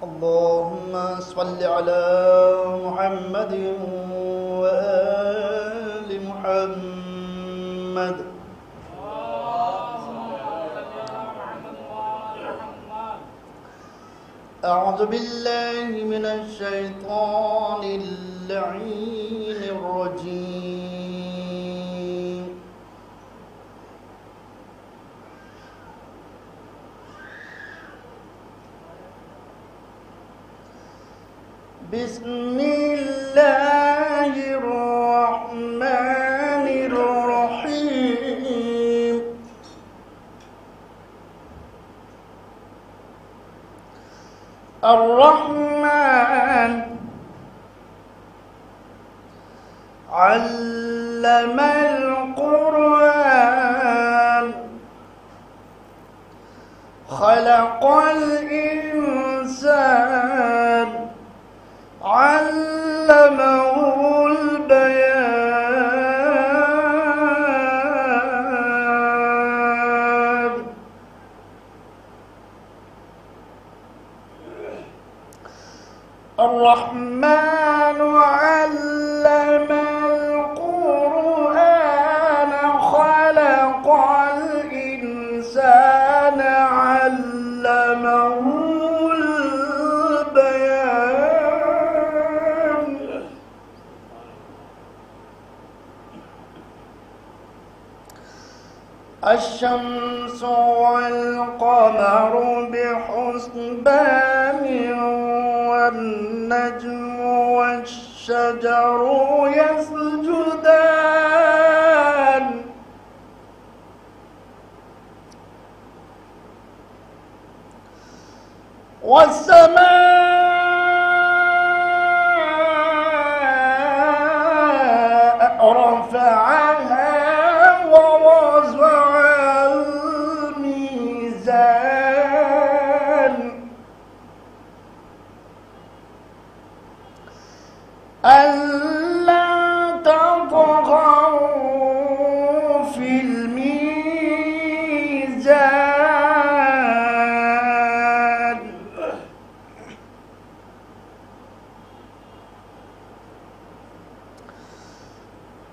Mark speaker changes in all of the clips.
Speaker 1: اللهم صل على محمد وآل محمد. أعوذ بالله من الشيطان اللعين الرجيم. بسم الله الرحمن الرحيم. الرحمن علم القرآن خلق الإنسان علمه البيان. الرحمن علم القرآن خلق الإنسان علمه البيان. الشمس والقمر بحسبان والنجم والشجر يسجدان والسماء رفعها ووضع الميزان ألا تطغوا في الميزان.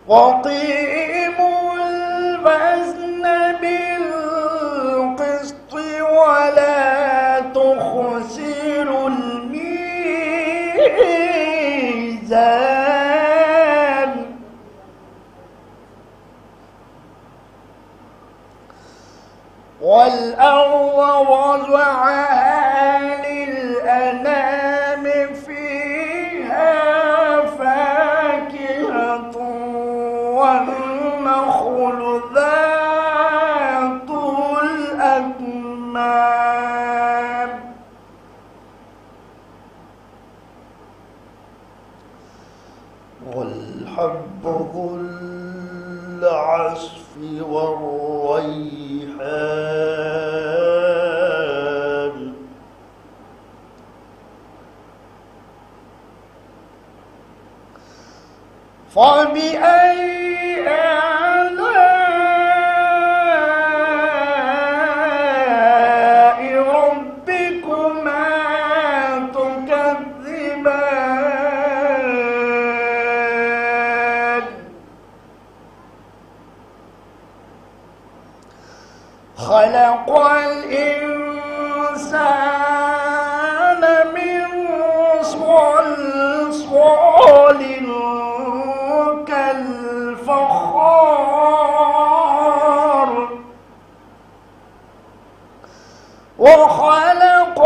Speaker 1: وأقيموا الوزن بالقسط ولا تخسروا الميزان. والأرض وضعها للأنام فيها فاكهة والنخل ذات الأكمام والحب ذو العصف والريحان فبأي آلاء ربكما تكذبان. خلق الإنسان من صلصال كالفخار وخلق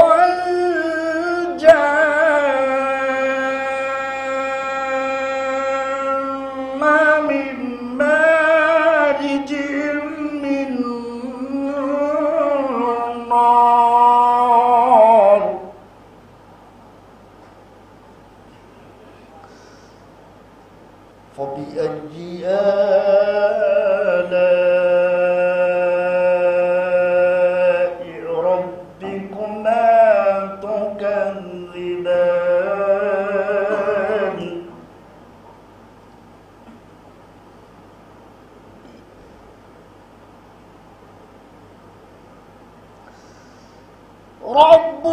Speaker 1: الجان من مارج من نار. فبأي آلاء ربكما تكذبان. رب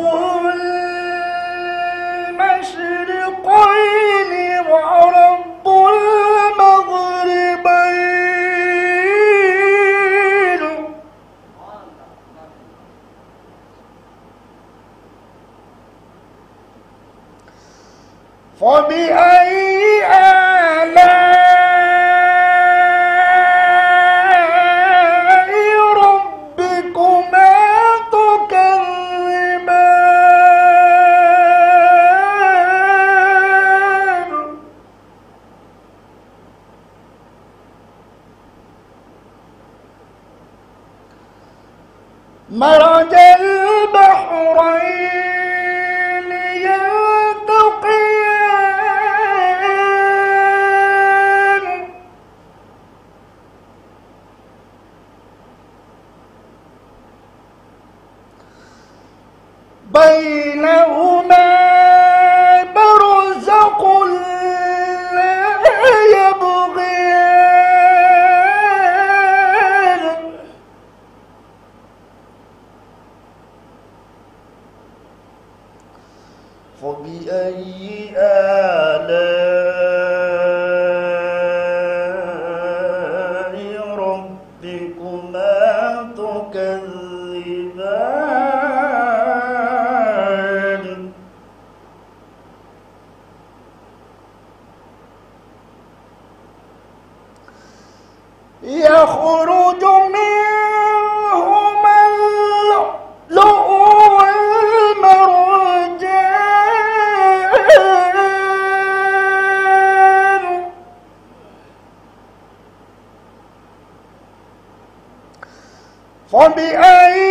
Speaker 1: فبأي آلاء ربكما تكذبان مرج البحرين يلتقيان بينهما برزق لا يبغيان فبأي آلاء ربكما تكذبان يخرج منهما اللؤلؤ والمرجان فبأي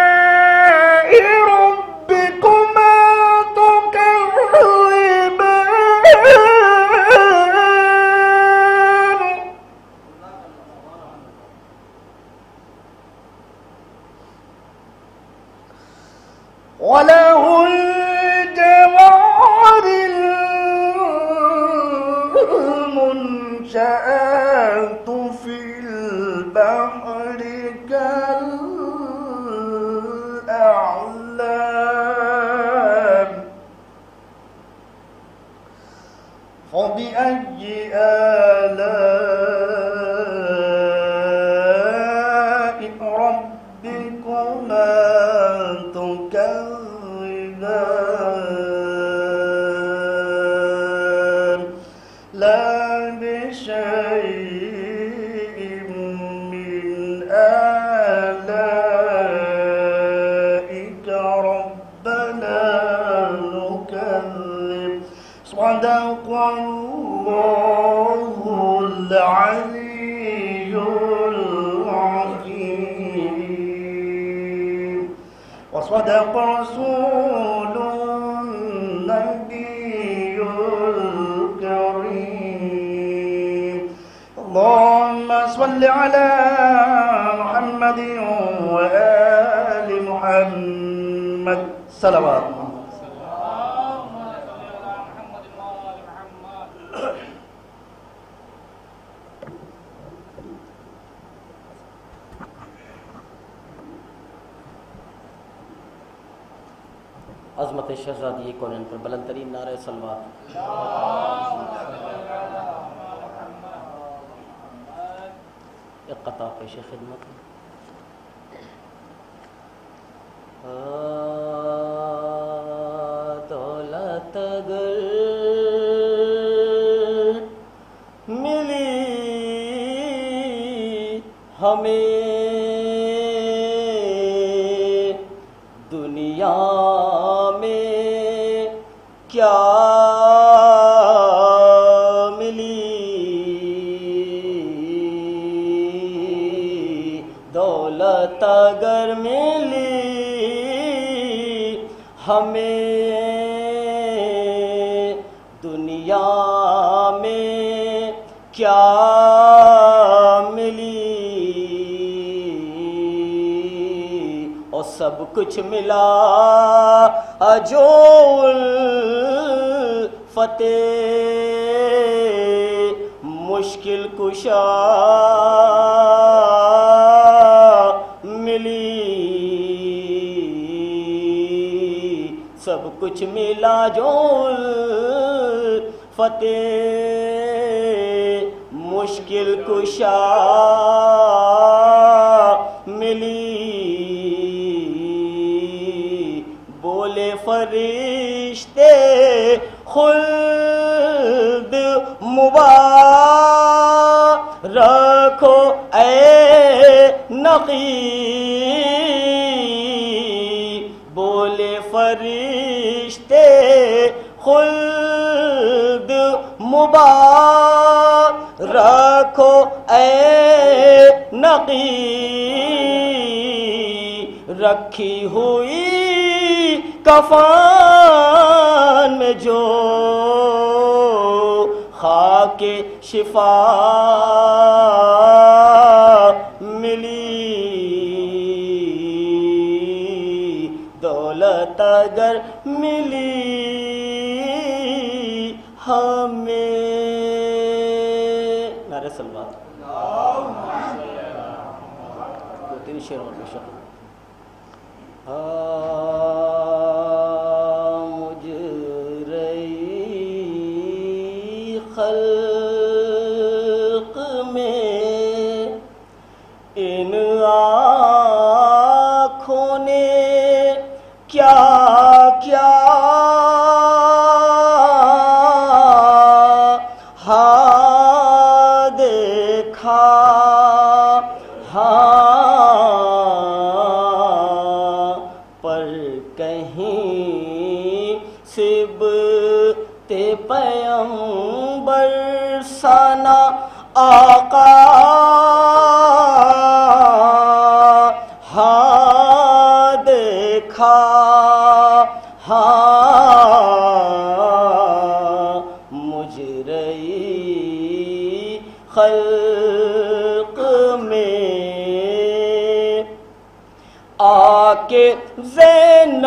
Speaker 1: آلاء ربكما تكذبان وله الجوار المنشآت في البحر كالأعلام فبأي آلاء ربكما تكذبان لا بشيء من آلائك ربنا نكذب صدق الله العلي العظيم وصدق رسول النبي الكريم اللهم صل على محمد وآل محمد صلوات
Speaker 2: عظمت شہزادی کونین پر بلند ترین نعرہ صلوات اقتدا پیش خدمت دولت اگر ملی ہمیں دنیا کیا ملی دولت اگر ملی ہمیں دنیا میں کیا ملی اور سب کچھ ملا جو فتح مشکل کشا ملی سب کچھ ملا جو فتح مشکل کشا ملی بولے
Speaker 3: فرشتے خلد مبارک ہو اے نقی، بولے فرشتے خلد مبارک ہو اے نقی، رکھی ہوئی کفن میں جو خاک شفا ملی، دولت اگر ملی ہمیں، نعرہ سلوات، دو تین شعر اور بے شک مجرئی خلق میں ان آنکھوں نے کیا کیا ہاں دیکھا، ہاں پر کہیں سبت پیمبر ثنا آقا، ہاں دیکھا، ہاں مجرئی خلق میں آ کے زینب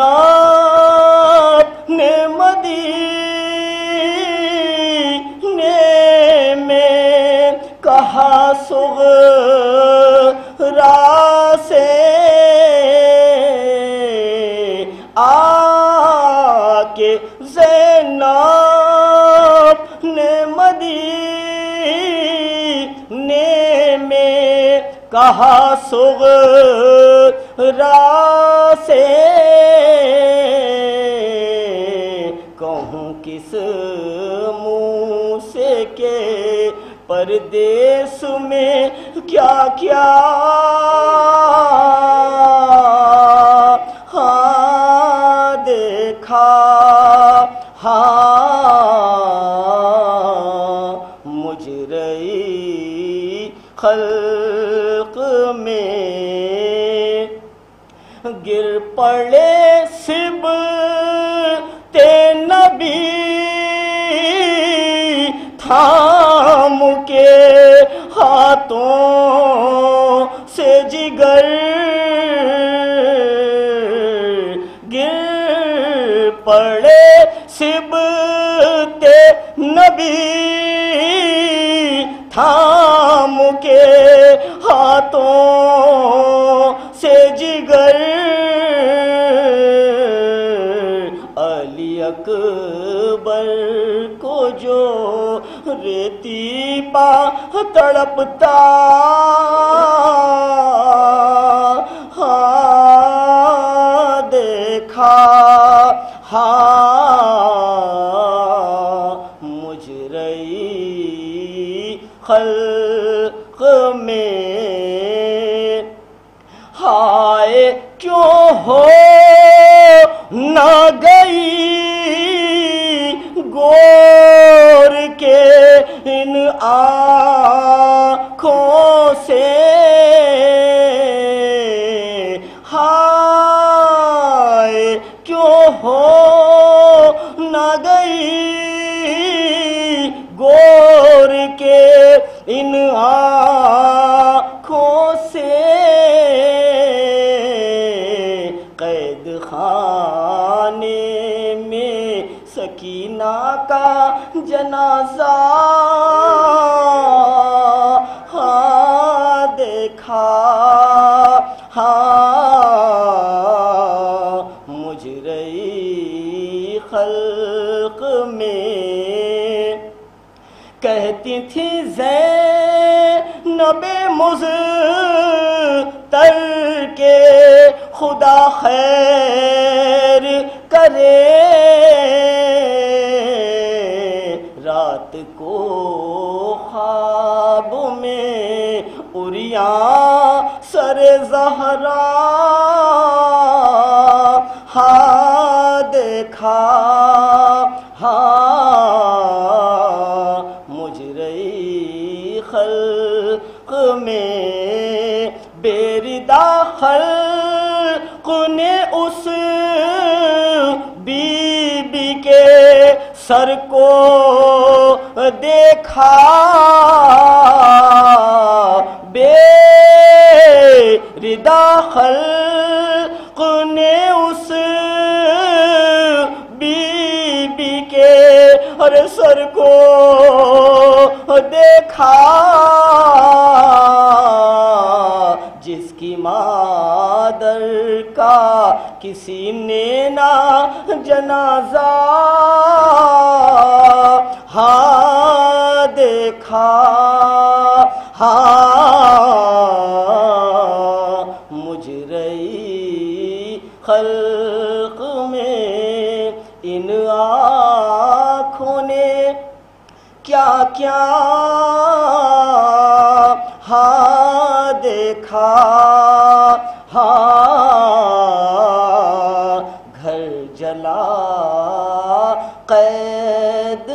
Speaker 3: نے مدینے میں کہا صغرا سے، آ کے زینب نے مدینے میں کہا صغرا سے، کہوں کس منہ سے کہ پردیس میں کیا کیا ہاں دیکھا، ہاں مجرئی خلق میں گر پڑے سبط نبی تھام کے ہاتھوں سے جگر، گر پڑے سبط نبی تھام کے ہاتھوں سے جگر، علی اکبر کو جو ریتی پا تڑپتا، ہاں دیکھا، ہاں مجرئی خلق میں، ہائے کیوں ہو نہ گئی گور کے ان آنکھوں سے، ہائے کیوں ہو نہ گئی گور کے ان آنکھوں سے، قید خانے میں سکینہ کا جنازہ، ہاں دیکھا، ہاں مجرئی خلق میں، کہتی تھی زینب مضطر کے خدا خیر سرے رات کو خواب میں عریاں سر زہرا ہاں دیکھا ہاں مجرئی خلق میں بے ردا خلق نے اس بی بی کے سر کو دیکھا بے ردا خلق نے اس بی بی کے اور سر کو دیکھا جس کی مادر کا کسی نے نہ جنازہ ہاں دیکھا ہاں مجرئی خلق میں ان آنکھوں نے کیا کیا ہاں دیکھا ہاں گھر جلا قید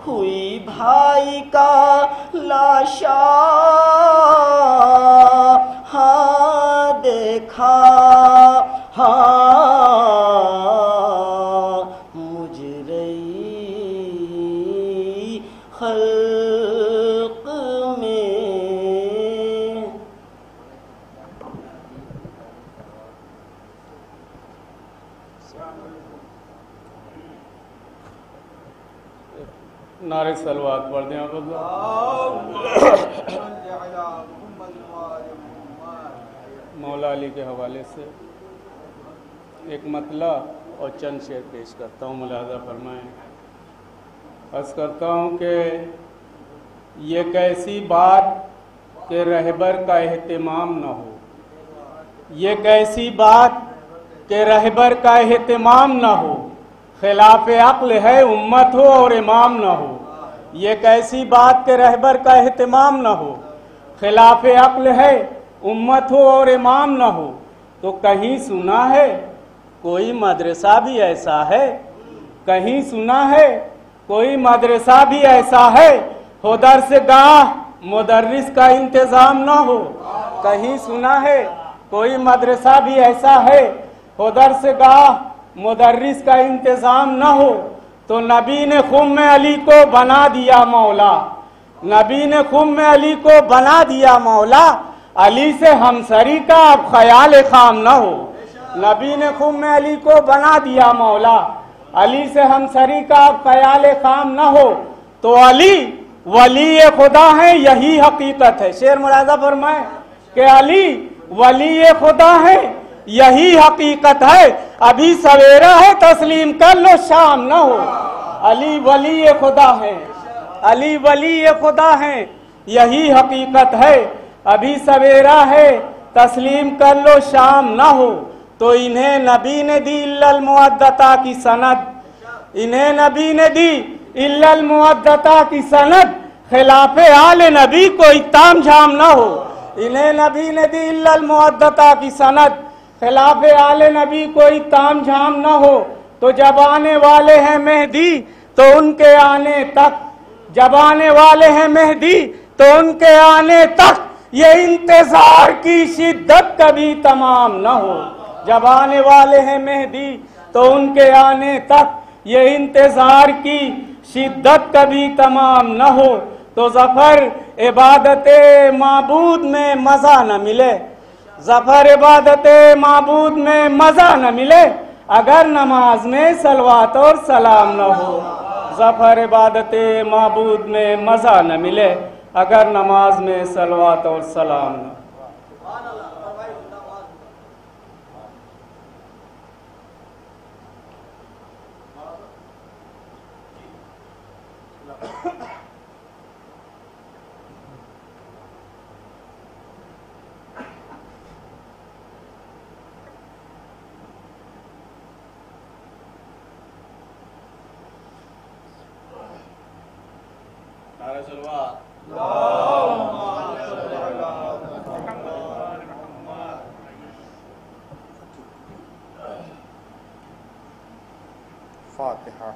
Speaker 3: ہوئی بھائی کا لاشا ہاں دیکھا ہاں مجرئی خلق میں
Speaker 4: نعرے صلوات پڑھ دیں آپ مولا علی کے حوالے سے ایک مطلع اور چند شعر پیش کرتا ہوں، ملاحظہ فرمائیں۔ عرض کرتا ہوں کہ یہ کیسی بات کہ رہبر کا اہتمام نہ ہو، یہ کیسی بات کہ رہبر کا اہتمام نہ ہو، خلاف عقل ہے امت ہو اور امام نہ ہو۔ یہ کیسی بات کہ رہبر کا اہتمام نہ ہو، خلاف عقل ہے امت ہو اور امام نہ ہو۔ تو کہیں سنا ہے کوئی مدرسہ بھی ایسا ہے، کہیں سنا ہے کوئی مدرسہ بھی ایسا ہے ہو درس گاہ مدرس کا انتظام نہ ہو۔ کہیں سنا ہے کوئی مدرسہ بھی ایسا ہے ہو درس گاہ مدرس کا انتظام نہ ہو۔ تو نبی نے خم علی کو بنا دیا مولا، نبی نے خم علی کو بنا دیا مولا، علی سے ہمسری کا اب خیال خام نہ ہو۔ نبی نے خم علی کو بنا دیا مولا، علی سے ہمسری کا اب خیال خام نہ ہو۔ تو علی ولی خدا ہے یہی حقیقت ہے، شعر ملاحظہ فرمائیں کہ علی ولی خدا ہے یہی حقیقت ہے، ابھی سویرا ہے تسلیم کر لو شام نہ ہو۔ علی ولی خدا ہے، علی ولی خدا ہے یہی حقیقت ہے، ابھی سویرا ہے تسلیم کر لو شام نہ ہو۔ تو انہیں نبی نے دی الا المودتا کی سند، انہیں نبی نے دی الا المودتا کی سند، خلاف آل نبی کوئی تام جھام نہ ہو۔ انہیں نبی نے دی الا المودتا کی سند، خلاف آل نبی کوئی تام جھام نہ ہو۔ تو جب آنے والے ہیں مہدی تو ان کے آنے تک، جب آنے والے ہیں مہدی تو ان کے آنے تک یہ انتظار کی شدت کبھی تمام نہ ہو۔ جب آنے والے ہیں مہدی تو ان کے آنے تک یہ انتظار کی شدت کبھی تمام نہ ہو۔ تو ظفر عبادت معبود میں مزہ نہ ملے، ظفر عبادت معبود میں مزہ نہ ملے اگر نماز میں صلوات اور سلام نہ ہو۔ ظفر عبادت معبود میں مزہ نہ ملے اگر نماز میں صلوات اور سلام نہ ہو۔
Speaker 5: فاتحہ.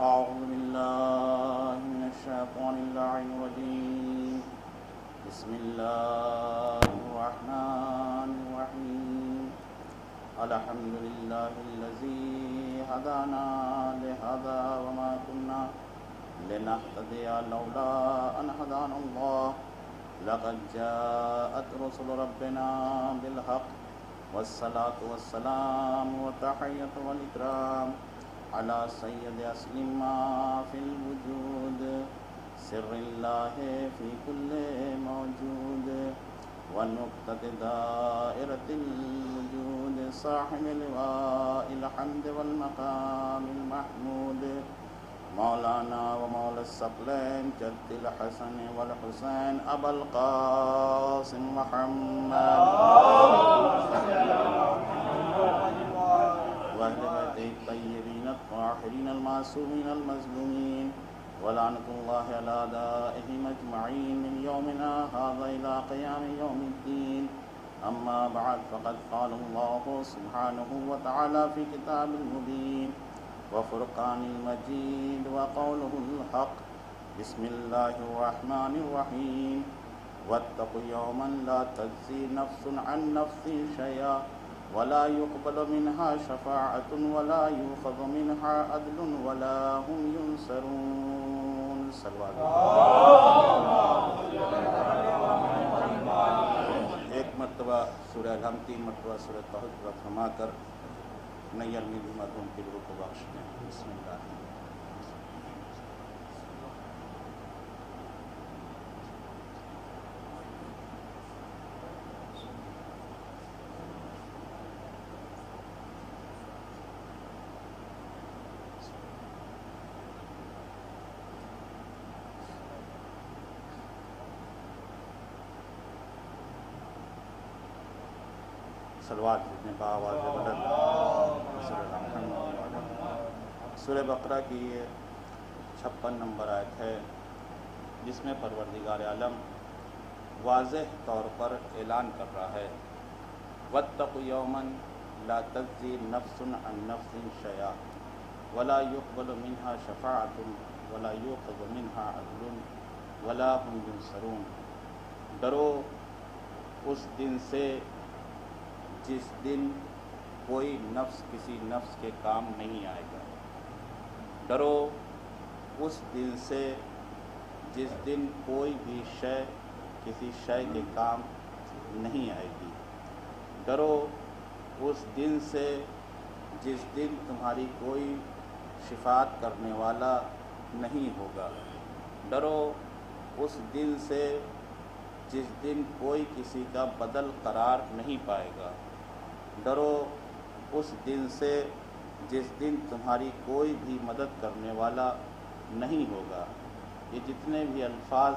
Speaker 5: أعوذ بالله من الشيطان اللعين الرجيم. بسم الله الرحمن الرحيم. الحمد لله الذي هدانا لهذا وما كنا لنهتدي لولا أن هدانا الله. لقد جاءت رسل ربنا بالحق والصلاة والسلام والتحية والإكرام على سيد أصل ما في الوجود سر الله في كل موجود ونقطة دائرة الوجود صاحب لواء الحمد والمقام المحمود مولانا ومولى الثقلين جد الحسن والحسين أبا القاسم محمد وأهل بيت الطيبين الطاهرين المعصومين المظلومين ولعنة الله على أعدائهم أجمعين من يومنا هذا إلى قيام يوم الدين. أما بعد فقد قال الله سبحانه وتعالى في كتاب المبين وفرقان المجيد وقوله الحق. بسم الله الرحمن الرحيم. واتقوا يوما لا تجزي نفس عن نفس شيئا ولا يقبل منها شفاعة ولا يؤخذ منها عدل ولا هم ينصرون. صلوات. ایک مرتبہ سورہ الحمد، 3 مرتبہ سورہ توحید فرما کر نئی علمی مرحوم کی روح کو بخش دیں. بسم اللہ. صلوات جتنے بآواز بلند. سورہ بقرہ کی یہ 56 نمبر آیت ہے جس میں پروردگار عالم واضح طور پر اعلان کر رہا ہے واتقوا یوما لا تجزی نفس عن نفس شیئا ولا يقبل منها شفاعة ولا يؤخذ منها عدل ولا هم ينصرون. ڈرو اس دن سے جس دن کوئی نفس کسی نفس کے کام نہیں آئے گا. ڈرو اس دن سے جس دن کوئی بھی شے کسی شے کے کام نہیں آئے گی. ڈرو اس دن سے جس دن تمہاری کوئی شفاعت کرنے والا نہیں ہوگا. ڈرو اس دن سے جس دن کوئی کسی کا بدل قرار نہیں پائے گا. ڈرو اس دن سے جس دن تمہاری کوئی بھی مدد کرنے والا نہیں ہوگا. یہ جتنے بھی الفاظ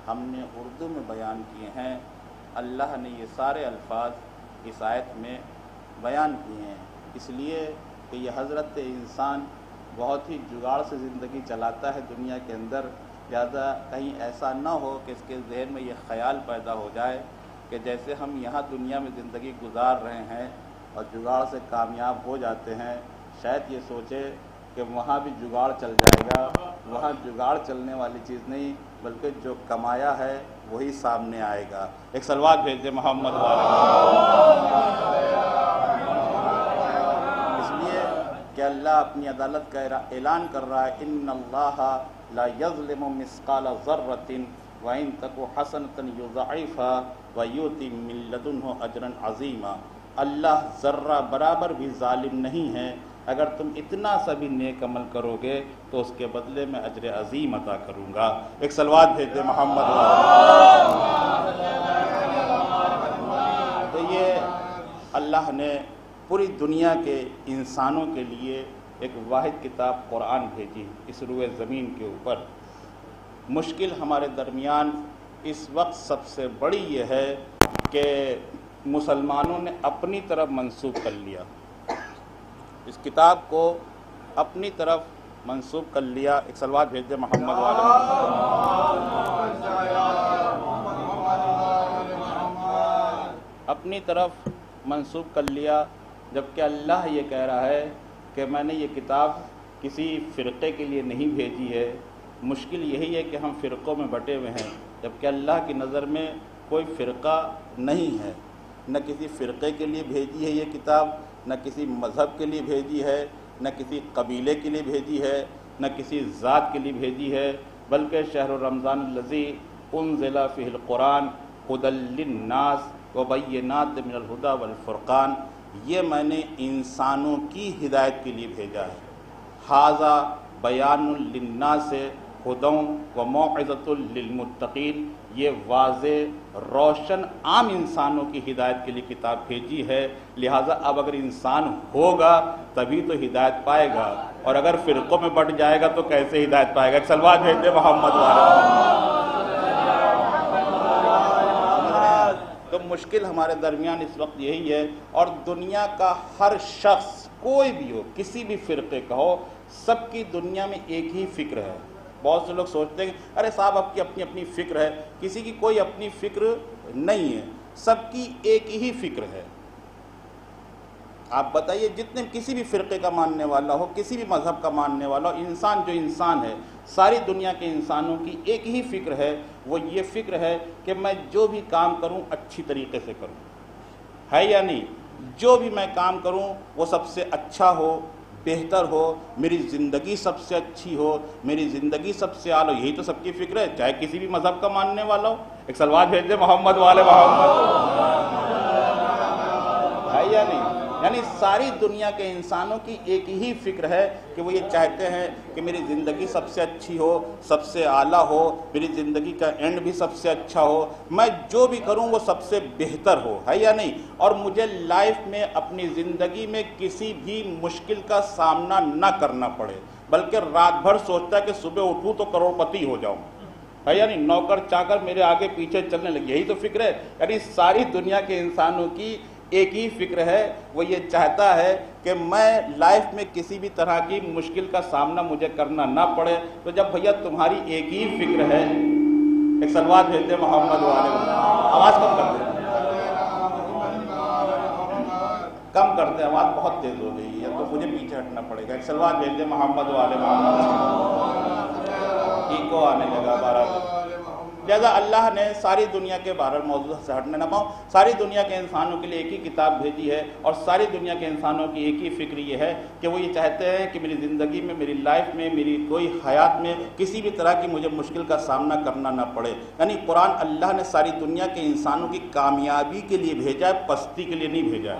Speaker 5: ہم نے اردو میں بیان کیے ہیں اللہ نے یہ سارے الفاظ اس آیت میں بیان کیے ہیں اس لیے کہ یہ حضرت انسان بہت ہی جگاڑ سے زندگی چلاتا ہے دنیا کے اندر. لہٰذا کہیں ایسا نہ ہو کہ اس کے ذہن میں یہ خیال پیدا ہو جائے کہ جیسے ہم یہاں دنیا میں زندگی گزار رہے ہیں اور جگاڑ سے کامیاب ہو جاتے ہیں شاید یہ سوچے کہ وہاں بھی جگاڑ چل جائے گا. وہاں جگاڑ چلنے والی چیز نہیں بلکہ جو کمایا ہے وہی سامنے آئے گا. ایک صلوات بھیج دے محمد والے. اس لیے کہ اللہ اپنی عدالت کا اعلان کر رہا ہے ان اللہ لا یظلم مثقال ذرۃ وَإِن تَكُ حَسَنَةً يُضَاعِفْهَا وَيُؤْتِ مِن لَّدُنْهُ أَجْرًا عَظِيمًا. اللہ ذرہ برابر بھی ظالم نہیں ہے. اگر تم اتنا سا بھی نیک عمل کرو گے تو اس کے بدلے میں اجر عظیم عطا کروں گا. ایک صلوات بھیج دے محمد. تو یہ اللہ نے پوری دنیا کے انسانوں کے لیے ایک واحد کتاب قرآن بھیجی اس روئے زمین کے اوپر۔ مشکل ہمارے درمیان اس وقت سب سے بڑی یہ ہے کہ مسلمانوں نے اپنی طرف منسوب کر لیا، اس کتاب کو اپنی طرف منسوب کر لیا۔ ایک صلوات بھیج دے محمد والے اپنی طرف منسوب کر لیا، جبکہ اللہ یہ کہہ رہا ہے کہ میں نے یہ کتاب کسی فرقے کے لیے نہیں بھیجی ہے۔ مشکل یہی ہے کہ ہم فرقوں میں بٹے ہوئے ہیں، جبکہ اللہ کی نظر میں کوئی فرقہ نہیں ہے، نہ کسی فرقے کے لیے بھیجی ہے یہ کتاب، نہ کسی مذہب کے لیے بھیجی ہے، نہ کسی قبیلے کے لیے بھیجی ہے، نہ کسی ذات کے لیے بھیجی ہے، بلکہ شہر رمضان الذی انزل فیہ القرآن ھدی للناس وبینات من الہدی والفرقان، یہ میں نے انسانوں کی ہدایت کے لیے بھیجا ہے۔ ھذا بیان للناس ھدی وموعظۃ للمتقین، یہ واضح روشن عام انسانوں کی ہدایت کے لیے کتاب بھیجی ہے۔ لہٰذا اب اگر انسان ہوگا تبھی تو ہدایت پائے گا، اور اگر فرقوں میں بٹ جائے گا تو کیسے ہدایت پائے گا؟ ایک صلوات بھیج دے محمد والے۔ تو مشکل ہمارے درمیان اس وقت یہی ہے، اور دنیا کا ہر شخص کوئی بھی ہو، کسی بھی فرقے کا ہو، سب کی دنیا میں ایک ہی فکر ہے۔ بہت سے لوگ سوچتے ہیں کہ ارے صاحب آپ کی اپنی اپنی فکر ہے، کسی کی کوئی اپنی فکر نہیں ہے، سب کی ایک ہی فکر ہے۔ آپ بتائیے، جتنے کسی بھی فرقے کا ماننے والا ہو، کسی بھی مذہب کا ماننے والا ہو، انسان جو انسان ہے، ساری دنیا کے انسانوں کی ایک ہی فکر ہے، وہ یہ فکر ہے کہ میں جو بھی کام کروں اچھی طریقے سے کروں، ہے یا نہیں؟ جو بھی میں کام کروں وہ سب سے اچھا ہو، بہتر ہو، میری زندگی سب سے اچھی ہو، میری زندگی سب سے اعلیٰ، یہی تو سب کی فکر ہے، چاہے کسی بھی مذہب کا ماننے والا ہو۔ ایک صلوات بھیج دے محمد والے محمد، ہے یا نہیں؟ یعنی ساری دنیا کے انسانوں کی ایک ہی فکر ہے کہ وہ یہ چاہتے ہیں کہ میری زندگی سب سے اچھی ہو، سب سے اعلیٰ ہو، میری زندگی کا اینڈ بھی سب سے اچھا ہو، میں جو بھی کروں وہ سب سے بہتر ہو، ہے یا نہیں؟ اور مجھے لائف میں اپنی زندگی میں کسی بھی مشکل کا سامنا نہ کرنا پڑے، بلکہ رات بھر سوچتا ہے کہ صبح اٹھوں تو کروڑ پتی ہو جاؤں، ہے یا نہیں؟ نوکر چاکر میرے آگے پیچھے چلنے لگے، یہی تو فکر ہے۔ یعنی ساری دنیا کے انسانوں کی ایک ہی فکر ہے، وہ یہ چاہتا ہے کہ میں لائف میں کسی بھی طرح کی مشکل کا سامنا مجھے کرنا نہ پڑے۔ تو جب بھیا تمہاری ایک ہی فکر ہے، ایک صلوات بھیجتے محمد والے، آواز کم کرتے ہیں، کم کرتے ہیں، آواز بہت تیز ہو گئی ہے تو مجھے پیچھے ہٹنا پڑے گا۔ ایک صلوات بھیجتے محمد والے، ایکو آنے لگا بارہ۔ لہذا اللہ نے ساری دنیا کے بہرحال موضوع سے ہٹنے نہ پاؤں، ساری دنیا کے انسانوں کے لیے ایک ہی کتاب بھیجی ہے، اور ساری دنیا کے انسانوں کی ایک ہی فکر یہ ہے کہ وہ یہ چاہتے ہیں کہ میری زندگی میں، میری لائف میں، میری کوئی حیات میں کسی بھی طرح کی مجھے مشکل کا سامنا کرنا نہ پڑے۔ یعنی قرآن اللہ نے ساری دنیا کے انسانوں کی کامیابی کے لیے بھیجا ہے، پستی کے لیے نہیں بھیجا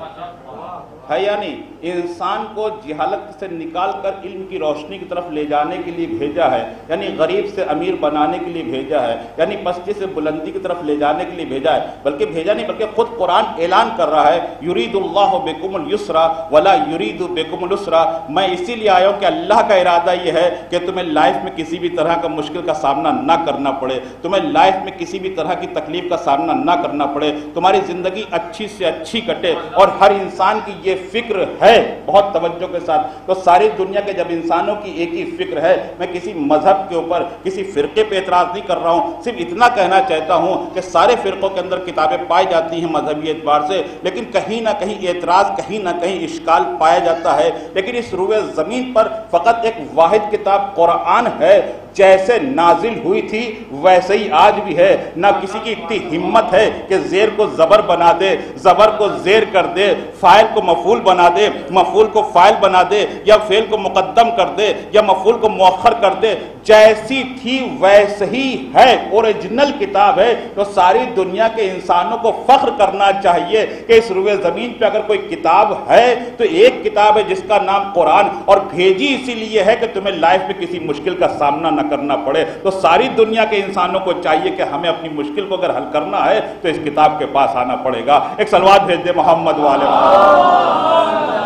Speaker 5: ہے یا نہیں؟ انسان کو جہالت سے نکال کر علم کی روشنی کی طرف لے جانے کے لیے بھیجا ہے، یعنی غریب سے امیر بنانے کے لیے بھیجا ہے، یعنی پستی سے بلندی کی طرف لے جانے کے لیے بھیجا ہے۔ بلکہ بھیجا نہیں، بلکہ خود قرآن اعلان کر رہا ہے، یرید اللہ بکم اليسر ولا یرید بکم العسر، میں اسی لیے آیا ہوں کہ اللہ کا ارادہ یہ ہے کہ تمہیں لائف میں کسی بھی طرح کا مشکل کا سامنا نہ کرنا پڑے، تمہیں لائف میں کسی بھی طرح کی تکلیف کا سامنا نہ کرنا پڑے، تمہاری زندگی اچھی سے اچھی کٹے۔ اور ہر انسان کی یہ فکر ہے، بہت توجہ کے ساتھ۔ تو ساری دنیا کے جب انسانوں کی ایک ہی فکر ہے، میں کسی مذہب کے اوپر، کسی فرقے پہ اعتراض نہیں کر رہا ہوں، صرف اتنا کہنا چاہتا ہوں کہ سارے فرقوں کے اندر کتابیں پائی جاتی ہیں مذہبی اعتبار سے، لیکن کہیں نہ کہیں اعتراض، کہیں نہ کہیں اشکال پایا جاتا ہے۔ لیکن اس روئے زمین پر فقط ایک واحد کتاب قرآن ہے، جیسے نازل ہوئی تھی ویسے ہی آج بھی ہے۔ نہ کسی کی اتنی ہمت ہے کہ زیر کو زبر بنا دے، زبر کو زیر کر دے، فاعل کو مفعول بنا دے، مفعول کو فاعل بنا دے، یا فعل کو مقدم کر دے یا مفعول کو مؤخر کر دے، جیسی تھی ویسے ہی ہے، اوریجنل کتاب ہے۔ تو ساری دنیا کے انسانوں کو فخر کرنا چاہیے کہ اس روئے زمین پہ اگر کوئی کتاب ہے تو ایک کتاب ہے جس کا نام قرآن، اور بھیجی اسی لیے ہے کہ تمہیں لائف میں کسی مشکل کا سامنا نہ کرنا پڑے۔ تو ساری دنیا کے انسانوں کو چاہیے کہ ہمیں اپنی مشکل کو اگر حل کرنا ہے تو اس کتاب کے پاس آنا پڑے گا۔ ایک صلوات بھیج دے محمد والے محمد۔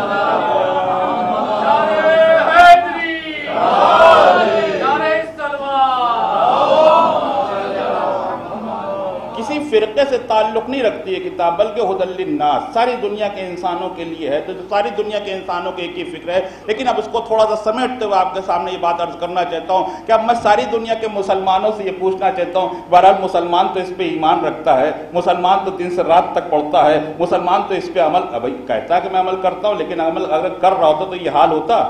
Speaker 5: فرقے سے تعلق نہیں رکھتی ہے کتاب، بلکہ ہدی للناس، ساری دنیا کے انسانوں کے لیے ہے، تو ساری دنیا کے انسانوں کے ایک ہی فکر ہے۔ لیکن اب اس کو تھوڑا سا سمیٹتے ہوئے آپ کے سامنے یہ بات عرض کرنا چاہتا ہوں کہ اب میں ساری دنیا کے مسلمانوں سے یہ پوچھنا چاہتا ہوں، بہرحال مسلمان تو اس پہ ایمان رکھتا ہے، مسلمان تو دن سے رات تک پڑھتا ہے، مسلمان تو اس پہ عمل کہتا ہے کہ میں عمل کرتا ہوں، لیکن عمل اگر کر رہا ہوتا تو یہ حال ہوتا؟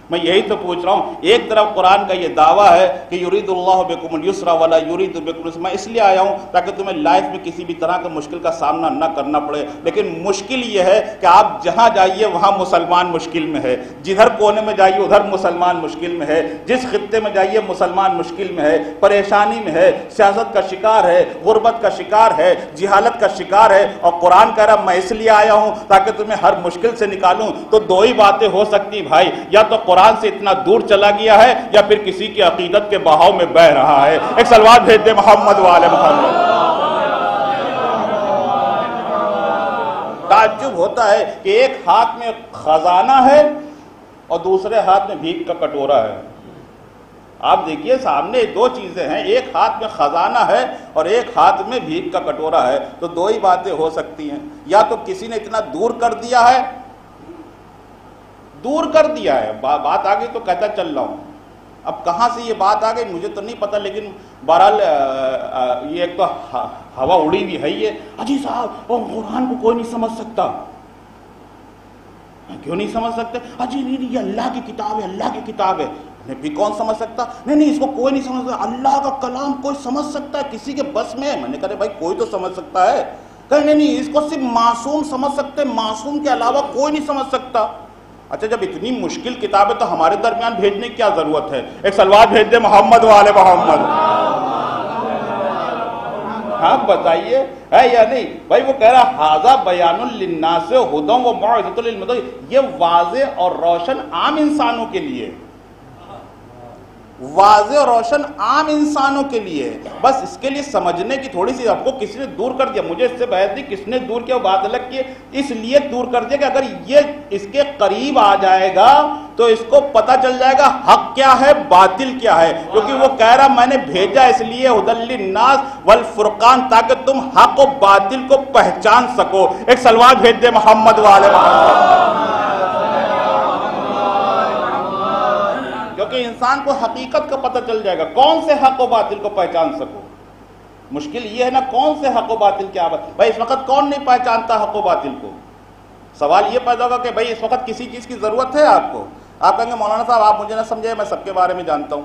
Speaker 5: میں یہی تو پوچھ رہا ہوں۔ ایک طرف قرآن کا یہ دعویٰ ہے کہ یرید اللہ بکم الیسر ولا یرید بکم العسر، میں اس لیے آیا ہوں تاکہ تمہیں لائف میں کسی بھی طرح کے مشکل کا سامنا نہ کرنا پڑے، لیکن مشکل یہ ہے کہ آپ جہاں جائیے وہاں مسلمان مشکل میں ہے، جدھر کونے میں جائیے ادھر مسلمان مشکل میں ہے، جس خطے میں جائیے مسلمان مشکل میں ہے، پریشانی میں ہے، سیاست کا شکار ہے، غربت کا شکار ہے، جہالت کا شکار ہے، اور قرآن کہہ رہا میں اس لیے آیا ہوں تاکہ تمہیں ہر مشکل سے نکالوں۔ تو دو ہی باتیں ہو سکتی بھائی، یا تو قرآن سے اتنا دور چلا گیا ہے یا پھر کسی کی عقیدت کے بہاؤ میں بہ رہا ہے۔ ایک صلوات بھیج دے محمد وآل محمد۔ تعجب ہوتا ہے کہ ایک ہاتھ میں خزانہ ہے اور دوسرے ہاتھ میں بھیک کا کٹورا ہے۔ آپ دیکھیے سامنے دو چیزیں ہیں، ایک ہاتھ میں خزانہ ہے اور ایک ہاتھ میں بھیک کا کٹورا ہے، تو دو ہی باتیں ہو سکتی ہیں، یا تو کسی نے اتنا دور کر دیا ہے، بات آگئی تو کہتا چل رہا ہوں۔ اب کہاں سے یہ بات آ گئی مجھے تو نہیں پتا، لیکن بہرحال یہ ایک تو ہوا اڑی ہوئی ہے یہ، اجی صاحب اور قرآن کو کوئی نہیں سمجھ سکتا، کیوں نہیں سمجھ سکتے؟ اجی نہیں یہ اللہ کی کتاب ہے، اللہ کی کتاب ہے، نہیں بھی کون سمجھ سکتا؟ نہیں اس کو کوئی نہیں سمجھ سکتا، اللہ کا کلام کوئی سمجھ سکتا ہے کسی کے بس میں ہے؟ میں نے کہا بھائی کوئی تو سمجھ سکتا ہے، کہ نہیں اس کو صرف معصوم سمجھ سکتے، معصوم کے علاوہ کوئی نہیں سمجھ سکتا۔ اچھا جب اتنی مشکل کتاب ہے تو ہمارے درمیان بھیجنے کی کیا ضرورت ہے؟ ایک صلوات بھیج دے محمد وآل محمد۔ ہاں بتائیے ہے یا نہیں؟ بھائی وہ کہہ رہا ھذا بیان للناس ھدی و موعظۃ للمتقین، یہ واضح اور روشن عام انسانوں کے لیے، واضح اور روشن عام انسانوں کے لیے، بس اس کے لیے سمجھنے کی تھوڑی سی، آپ کو کسی نے دور کر دیا، مجھے اس سے بحث نہیں کس نے دور کیا، وہ بات الگ کی، اس لیے دور کر دیا کہ اگر یہ اس کے قریب آ جائے گا تو اس کو پتہ چل جائے گا حق کیا ہے باطل کیا ہے، کیونکہ وہ کہہ رہا میں نے بھیجا اس لیے ھدی للناس والفرقان، تاکہ تم حق و باطل کو پہچان سکو۔ ایک صلوات بھیج دے محمد وآل محمد۔ کیونکہ انسان کو حقیقت کا پتہ چل جائے گا، کون سے حق و باطل کو پہچان سکو۔ مشکل یہ ہے نا کون سے حق و باطل کیا ہے بھائی، اس وقت کون نہیں پہچانتا حق و باطل کو؟ سوال یہ پیدا ہوگا کہ بھائی اس وقت کسی چیز کی ضرورت ہے آپ کو؟ آپ کہیں گے مولانا صاحب آپ مجھے نہ سمجھے، میں سب کے بارے میں جانتا ہوں،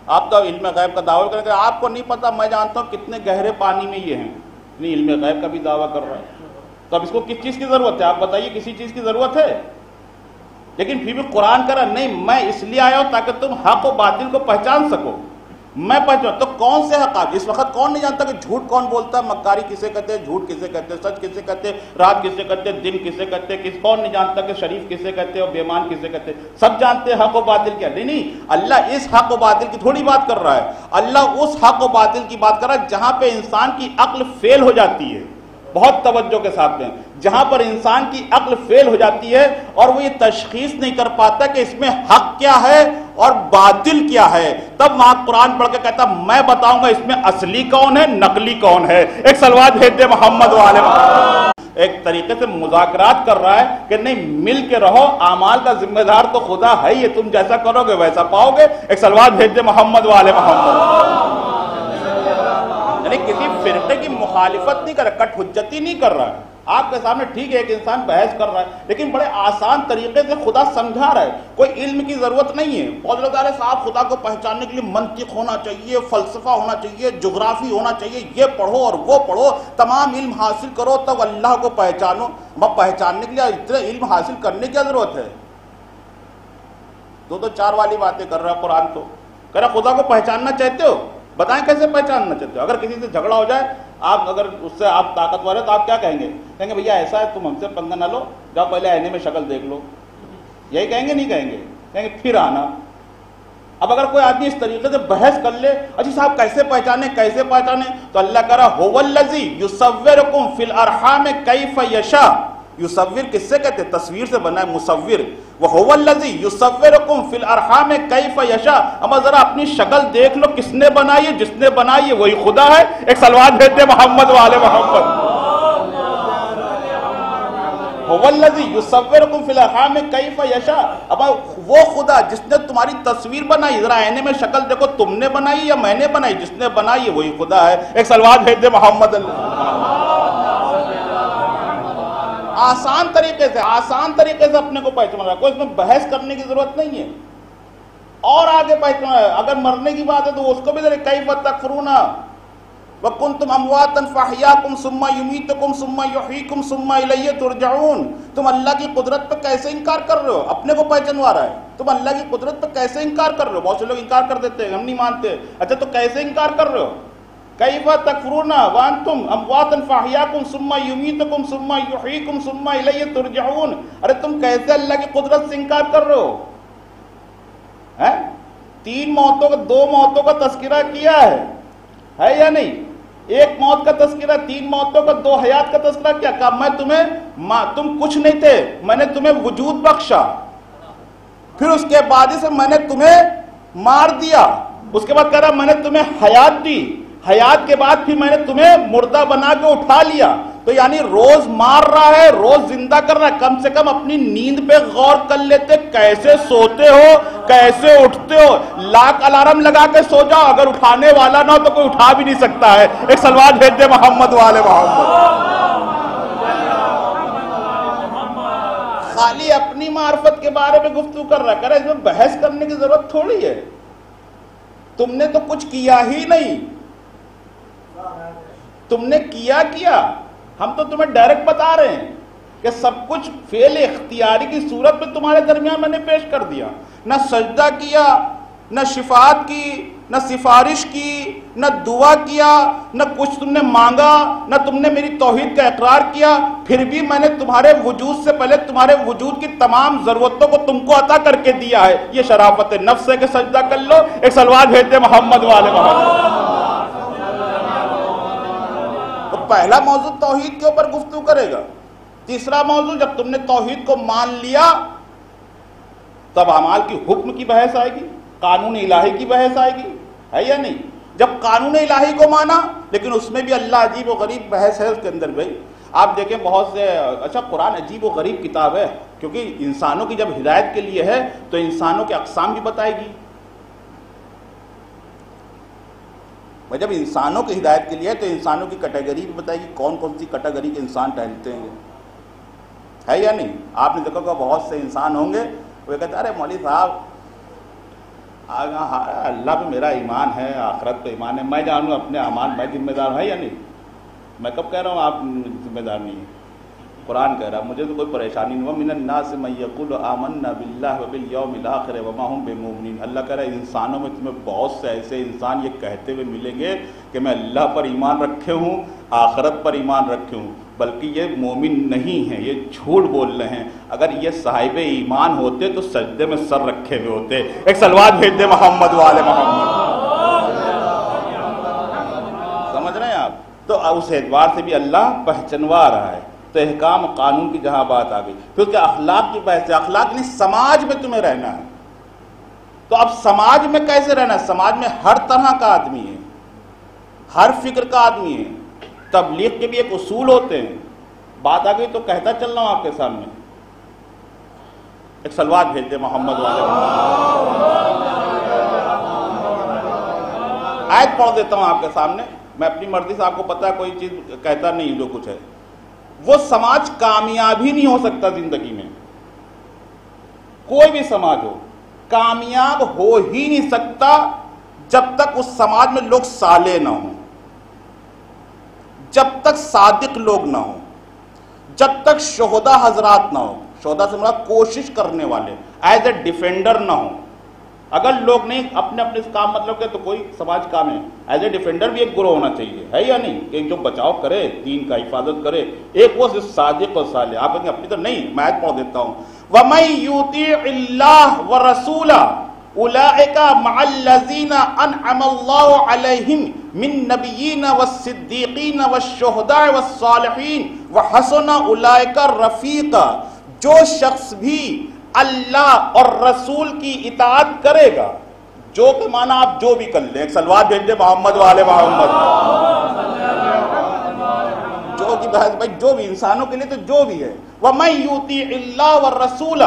Speaker 5: آپ تو علم غیب کا دعویٰ کریں گے، آپ کو نہیں پتا میں جانتا ہوں کتنے گہرے پانی میں یہ ہیں، نہیں علم غیب کا بھی دعویٰ کر رہا ہے، تو اب اس کو کس چیز کی ضرورت ہے؟ آپ بتائیے کسی چیز کی ضرورت ہے؟ لیکن پھر بھی قرآن کہہ رہا نہیں میں اس لیے آیا ہوں تاکہ تم حق و باطل کو پہچان سکو، میں پہچان۔ تو کون سے حق؟ اس وقت کون نہیں جانتا کہ جھوٹ کون بولتا ہے، مکاری کسے کہتے ہیں، جھوٹ کسے کہتے ہیں، سچ کسے کہتے ہیں، رات کسے کہتے ہیں، دن کسے کہتے ہیں، کون نہیں جانتا کہ شریف کسے کہتے ہیں اور بے ایمان کسے کہتے ہیں؟ سب جانتے ہیں حق و باطل کیا۔ نہیں اللہ اس حق و باطل کی تھوڑی بات کر رہا ہے، اللہ اس حق و باطل کی بات کر رہا ہے جہاں پہ انسان کی عقل فیل ہو جاتی ہے، بہت توجہ کے ساتھ میں، جہاں پر انسان کی عقل فیل ہو جاتی ہے اور وہ یہ تشخیص نہیں کر پاتا کہ اس میں حق کیا ہے اور باطل کیا ہے، تب وہاں قرآن پڑھ کے کہتا میں بتاؤں گا اس میں اصلی کون ہے نقلی کون ہے۔ ایک صلوات بھیج دے محمد وآل محمد۔ ایک طریقے سے مذاکرات کر رہا ہے کہ نہیں مل کے رہو، اعمال کا ذمہ دار تو خدا ہے ہی، تم جیسا کرو گے ویسا پاؤ گے۔ ایک صلوات بھیج دے محمد وآل محمد۔ یعنی کسی فرقے کی مخالفت نہیں کر رہا، کٹ حجتی نہیں کر رہا ہے، آپ کے سامنے ٹھیک ہے ایک انسان بحث کر رہا ہے لیکن بڑے آسان طریقے سے خدا سمجھا رہا ہے، کوئی علم کی ضرورت نہیں ہے۔ بہت لوگ کہتے ہیں صاحب خدا کو پہچاننے کے لیے منطق ہونا چاہیے، فلسفہ ہونا چاہیے، جغرافی ہونا چاہیے، یہ پڑھو اور وہ پڑھو، تمام علم حاصل کرو تب اللہ کو پہچانو۔ پہچاننے کے لیے اتنا علم حاصل کرنے کی ضرورت ہے؟ دو چار والی باتیں کر رہا ہے قرآن تو، کہہ رہا خدا کو پہچاننا چاہتے ہو، بتائیں کیسے پہچاننا چاہتے ہو؟ اگر کسی سے جھگڑا ہو جائے، آپ اگر اس سے آپ طاقتور ہے تو آپ کیا کہیں گے؟ کہیں گے بھیا ایسا ہے تم ہم سے پنگا نہ لو، جاؤ پہلے آئینے میں شکل دیکھ لو، یہی کہیں گے؟ نہیں کہیں گے، کہیں گے پھر آنا۔ اب اگر کوئی آدمی اس طریقے سے بحث کر لے اجی صاحب کیسے پہچانے کیسے پہچانے، تو اللہ کہہ رہا هو الذی یصورکم فی الارحام کیف یشاء، یصور کس سے کہتے ہیں؟ تصویر سے بنا ہے مصور. وَهُوَ الَّذِي يُصَوِّرُكُمْ فِي الْأَرْحَامِ كَيْفَ يَشَاءُ. اما ذرا اپنی شکل دیکھ لو کس نے بنائی ہے؟ جس نے بنائی ہے وہی خدا ہے. ایک صلوات بھیجتے محمد وآل محمد. هُوَ الَّذِي يُصَوِّرُكُمْ فِي الْأَرْحَامِ كَيْفَ يَشَاءُ. اب وہ خدا جس نے تمہاری تصویر بنائی، ذرا آئینے میں شکل دیکھو تم نے بنائی یا میں نے بنائی؟ جس نے بنائی ہے وہی خدا ہے. ایک صلوات بھیجتے محمد. آسان طریقے سے اپنے کو پہچان رہا ہے، کوئی اس میں بحث کرنے کی ضرورت نہیں ہے. اور آگے پہچان رہا ہے. اگر مرنے کی بات ہے تو اس کو بھی ذرا کیف تکفرون وکنتم امواتا فاحیاکم ثم یمیتکم ثم یحییکم ثم الیہ ترجعون. تم اللہ کی قدرت پہ کیسے انکار کر رہے ہو؟ اپنے کو پہچانوا رہا ہے. تم اللہ کی قدرت پہ کیسے انکار کر رہے ہو؟ بہت سے لوگ انکار کر دیتے ہیں، ہم نہیں مانتے. اچھا تو کیسے انکار کر رہے ہو؟ کیف تکفرون وانتم امواتا فاحیاکم ثم یمیتکم ثم یحییکم ثم الیہ ترجعون. ارے تم کیسے اللہ کی قدرت سے انکار کر رہے ہو؟ دو موتوں کا تذکرہ کیا ہے یا نہیں؟ ایک موت کا تذکرہ، 3 موتوں کا، 2 حیات کا تذکرہ کیا؟ کہا میں تم کچھ نہیں تھے، میں نے تمہیں وجود بخشا، پھر اس کے بعد سے میں نے تمہیں مار دیا، اس کے بعد کہہ رہا میں نے تمہیں حیات دی، حیات کے بعد پھر میں نے تمہیں مردہ بنا کے اٹھا لیا. تو یعنی روز مار رہا ہے، روز زندہ کر رہا ہے. کم سے کم اپنی نیند پہ غور کر لیتے، کیسے سوتے ہو، کیسے اٹھتے ہو. لاکھ الارم لگا کے سو جاؤ، اگر اٹھانے والا نہ ہو تو کوئی اٹھا بھی نہیں سکتا ہے. ایک صلوات بھیج دے محمد والے محمد. خالی اپنی معرفت کے بارے میں گفتگو کر رہا ہے، کہہ رہا ہے اس میں بحث کرنے کی ضرورت تھوڑی ہے. تم نے تو کچھ کیا ہی نہیں. تم نے کیا ہم تو تمہیں ڈائریکٹ بتا رہے ہیں کہ سب کچھ فعل اختیاری کی صورت میں تمہارے درمیان میں نے پیش کر دیا. نہ سجدہ کیا، نہ شفاعت کی، نہ سفارش کی، نہ دعا کیا، نہ کچھ تم نے مانگا، نہ تم نے میری توحید کا اقرار کیا. پھر بھی میں نے تمہارے وجود سے پہلے تمہارے وجود کی تمام ضرورتوں کو تم کو عطا کر کے دیا ہے. یہ شرافت نفس ہے کہ سجدہ کر لو. ایک صلوات بھیجتے محمد والے محمد. پہلا موضوع توحید کے اوپر گفتگو کرے گا. تیسرا موضوع جب تم نے توحید کو مان لیا تب اعمال کی حکم کی بحث آئے گی، قانون الہی کی بحث آئے گی، ہے یا نہیں؟ جب قانون الہی کو مانا، لیکن اس میں بھی اللہ عجیب و غریب بحث ہے اس کے اندر. بھائی آپ دیکھیں بہت سے، اچھا قرآن عجیب و غریب کتاب ہے، کیونکہ انسانوں کی جب ہدایت کے لیے ہے تو انسانوں کے اقسام بھی بتائے گی. جب انسانوں کی ہدایت کے لیے تو انسانوں کی کیٹیگری بھی بتائے گی، کون کون سی کیٹیگری کے انسان ٹہلتے ہیں، ہے یا نہیں؟ آپ نے دیکھا کہ بہت سے انسان ہوں گے وہ کہتے ہیں ارے مولوی صاحب اللہ پہ میرا ایمان ہے، آخرت پہ ایمان ہے، میں جانوں اپنے اعمال میں ذمہ دار ہے یا نہیں؟ میں کب کہہ رہا ہوں آپ ذمہ دار نہیں ہیں؟ قرآن کہہ رہا مجھے تو کوئی پریشانی نہیں. وَمِنَ النَّاسِ مَن يَقُولُ آمَنَّا بِاللَّهِ وَبِالْيَوْمِ الْآخِرِ وَمَا هُم بِمُؤْمِنِينَ. اللہ کہہ رہا ہے انسانوں میں تمہیں بہت سے ایسے انسان یہ کہتے ہوئے ملیں گے کہ میں اللہ پر ایمان رکھے ہوں، آخرت پر ایمان رکھے ہوں، بلکہ یہ مومن نہیں ہیں، یہ جھوٹ بول رہے ہیں. اگر یہ صاحب ایمان ہوتے تو سجدے میں سر رکھے ہوئے ہوتے. ایک صلوات بھیج دے محمد والے محمد. سمجھ رہے ہیں آپ؟ تو اس اعتبار سے بھی اللہ پہچنوا رہا ہے. تو احکام قانون کی جہاں بات آ گئی، پھر کیا اخلاق کی بحث ہے. اخلاق نہیں، سماج میں تمہیں رہنا ہے. تو اب سماج میں کیسے رہنا ہے؟ سماج میں ہر طرح کا آدمی ہے، ہر فکر کا آدمی ہے. تبلیغ کے بھی ایک اصول ہوتے ہیں. بات آ گئی تو کہتا چل رہا ہوں آپ کے سامنے. ایک صلوات بھیج دے محمد والے. آیت پڑھ دیتا ہوں آپ کے سامنے. میں اپنی مرضی سے، آپ کو پتا ہے کوئی چیز کہتا نہیں جو کچھ ہے. وہ سماج کامیاب ہی نہیں ہو سکتا زندگی میں. کوئی بھی سماج ہو کامیاب ہو ہی نہیں سکتا جب تک اس سماج میں لوگ صالح نہ ہوں، جب تک صادق لوگ نہ ہوں، جب تک شہداء حضرات نہ ہوں. شہداء سے مراد کوشش کرنے والے، ایز اے ڈیفینڈر نہ ہوں. اگر لوگ نہیں اپنے اپنے کام مطلب کہ تو کوئی سماج کام ہے. ایز اے ڈیفینڈر بھی ایک گروہ ہونا چاہیے، ہے یا نہیں؟ کہ جو بچاؤ کرے، دین کا حفاظت کرے. ایک وہ صادق اور صالح. آپ کہیں اپنی تو نہیں، میں آیت پڑھ دیتا ہوں. وَمَن يُطِيعِ اللَّهَ وَرَسُولَهُ اولئک مع الذین انعم اللہ علیہم من نبیین والصدیقین والشہداء والصالحین وحسن اولئک رفیقا. جو شخص بھی اللہ اور رسول کی اطاعت کرے گا، جو کہ معنی آپ جو بھی کر لیں، ایک صلوات بھیج دیں محمد والے محمد. جو کی بحث بھائی جو بھی انسانوں کے لیے تو جو بھی ہے. وَمَن يُطِعِ اللَّهَ وَالرَّسُولَ،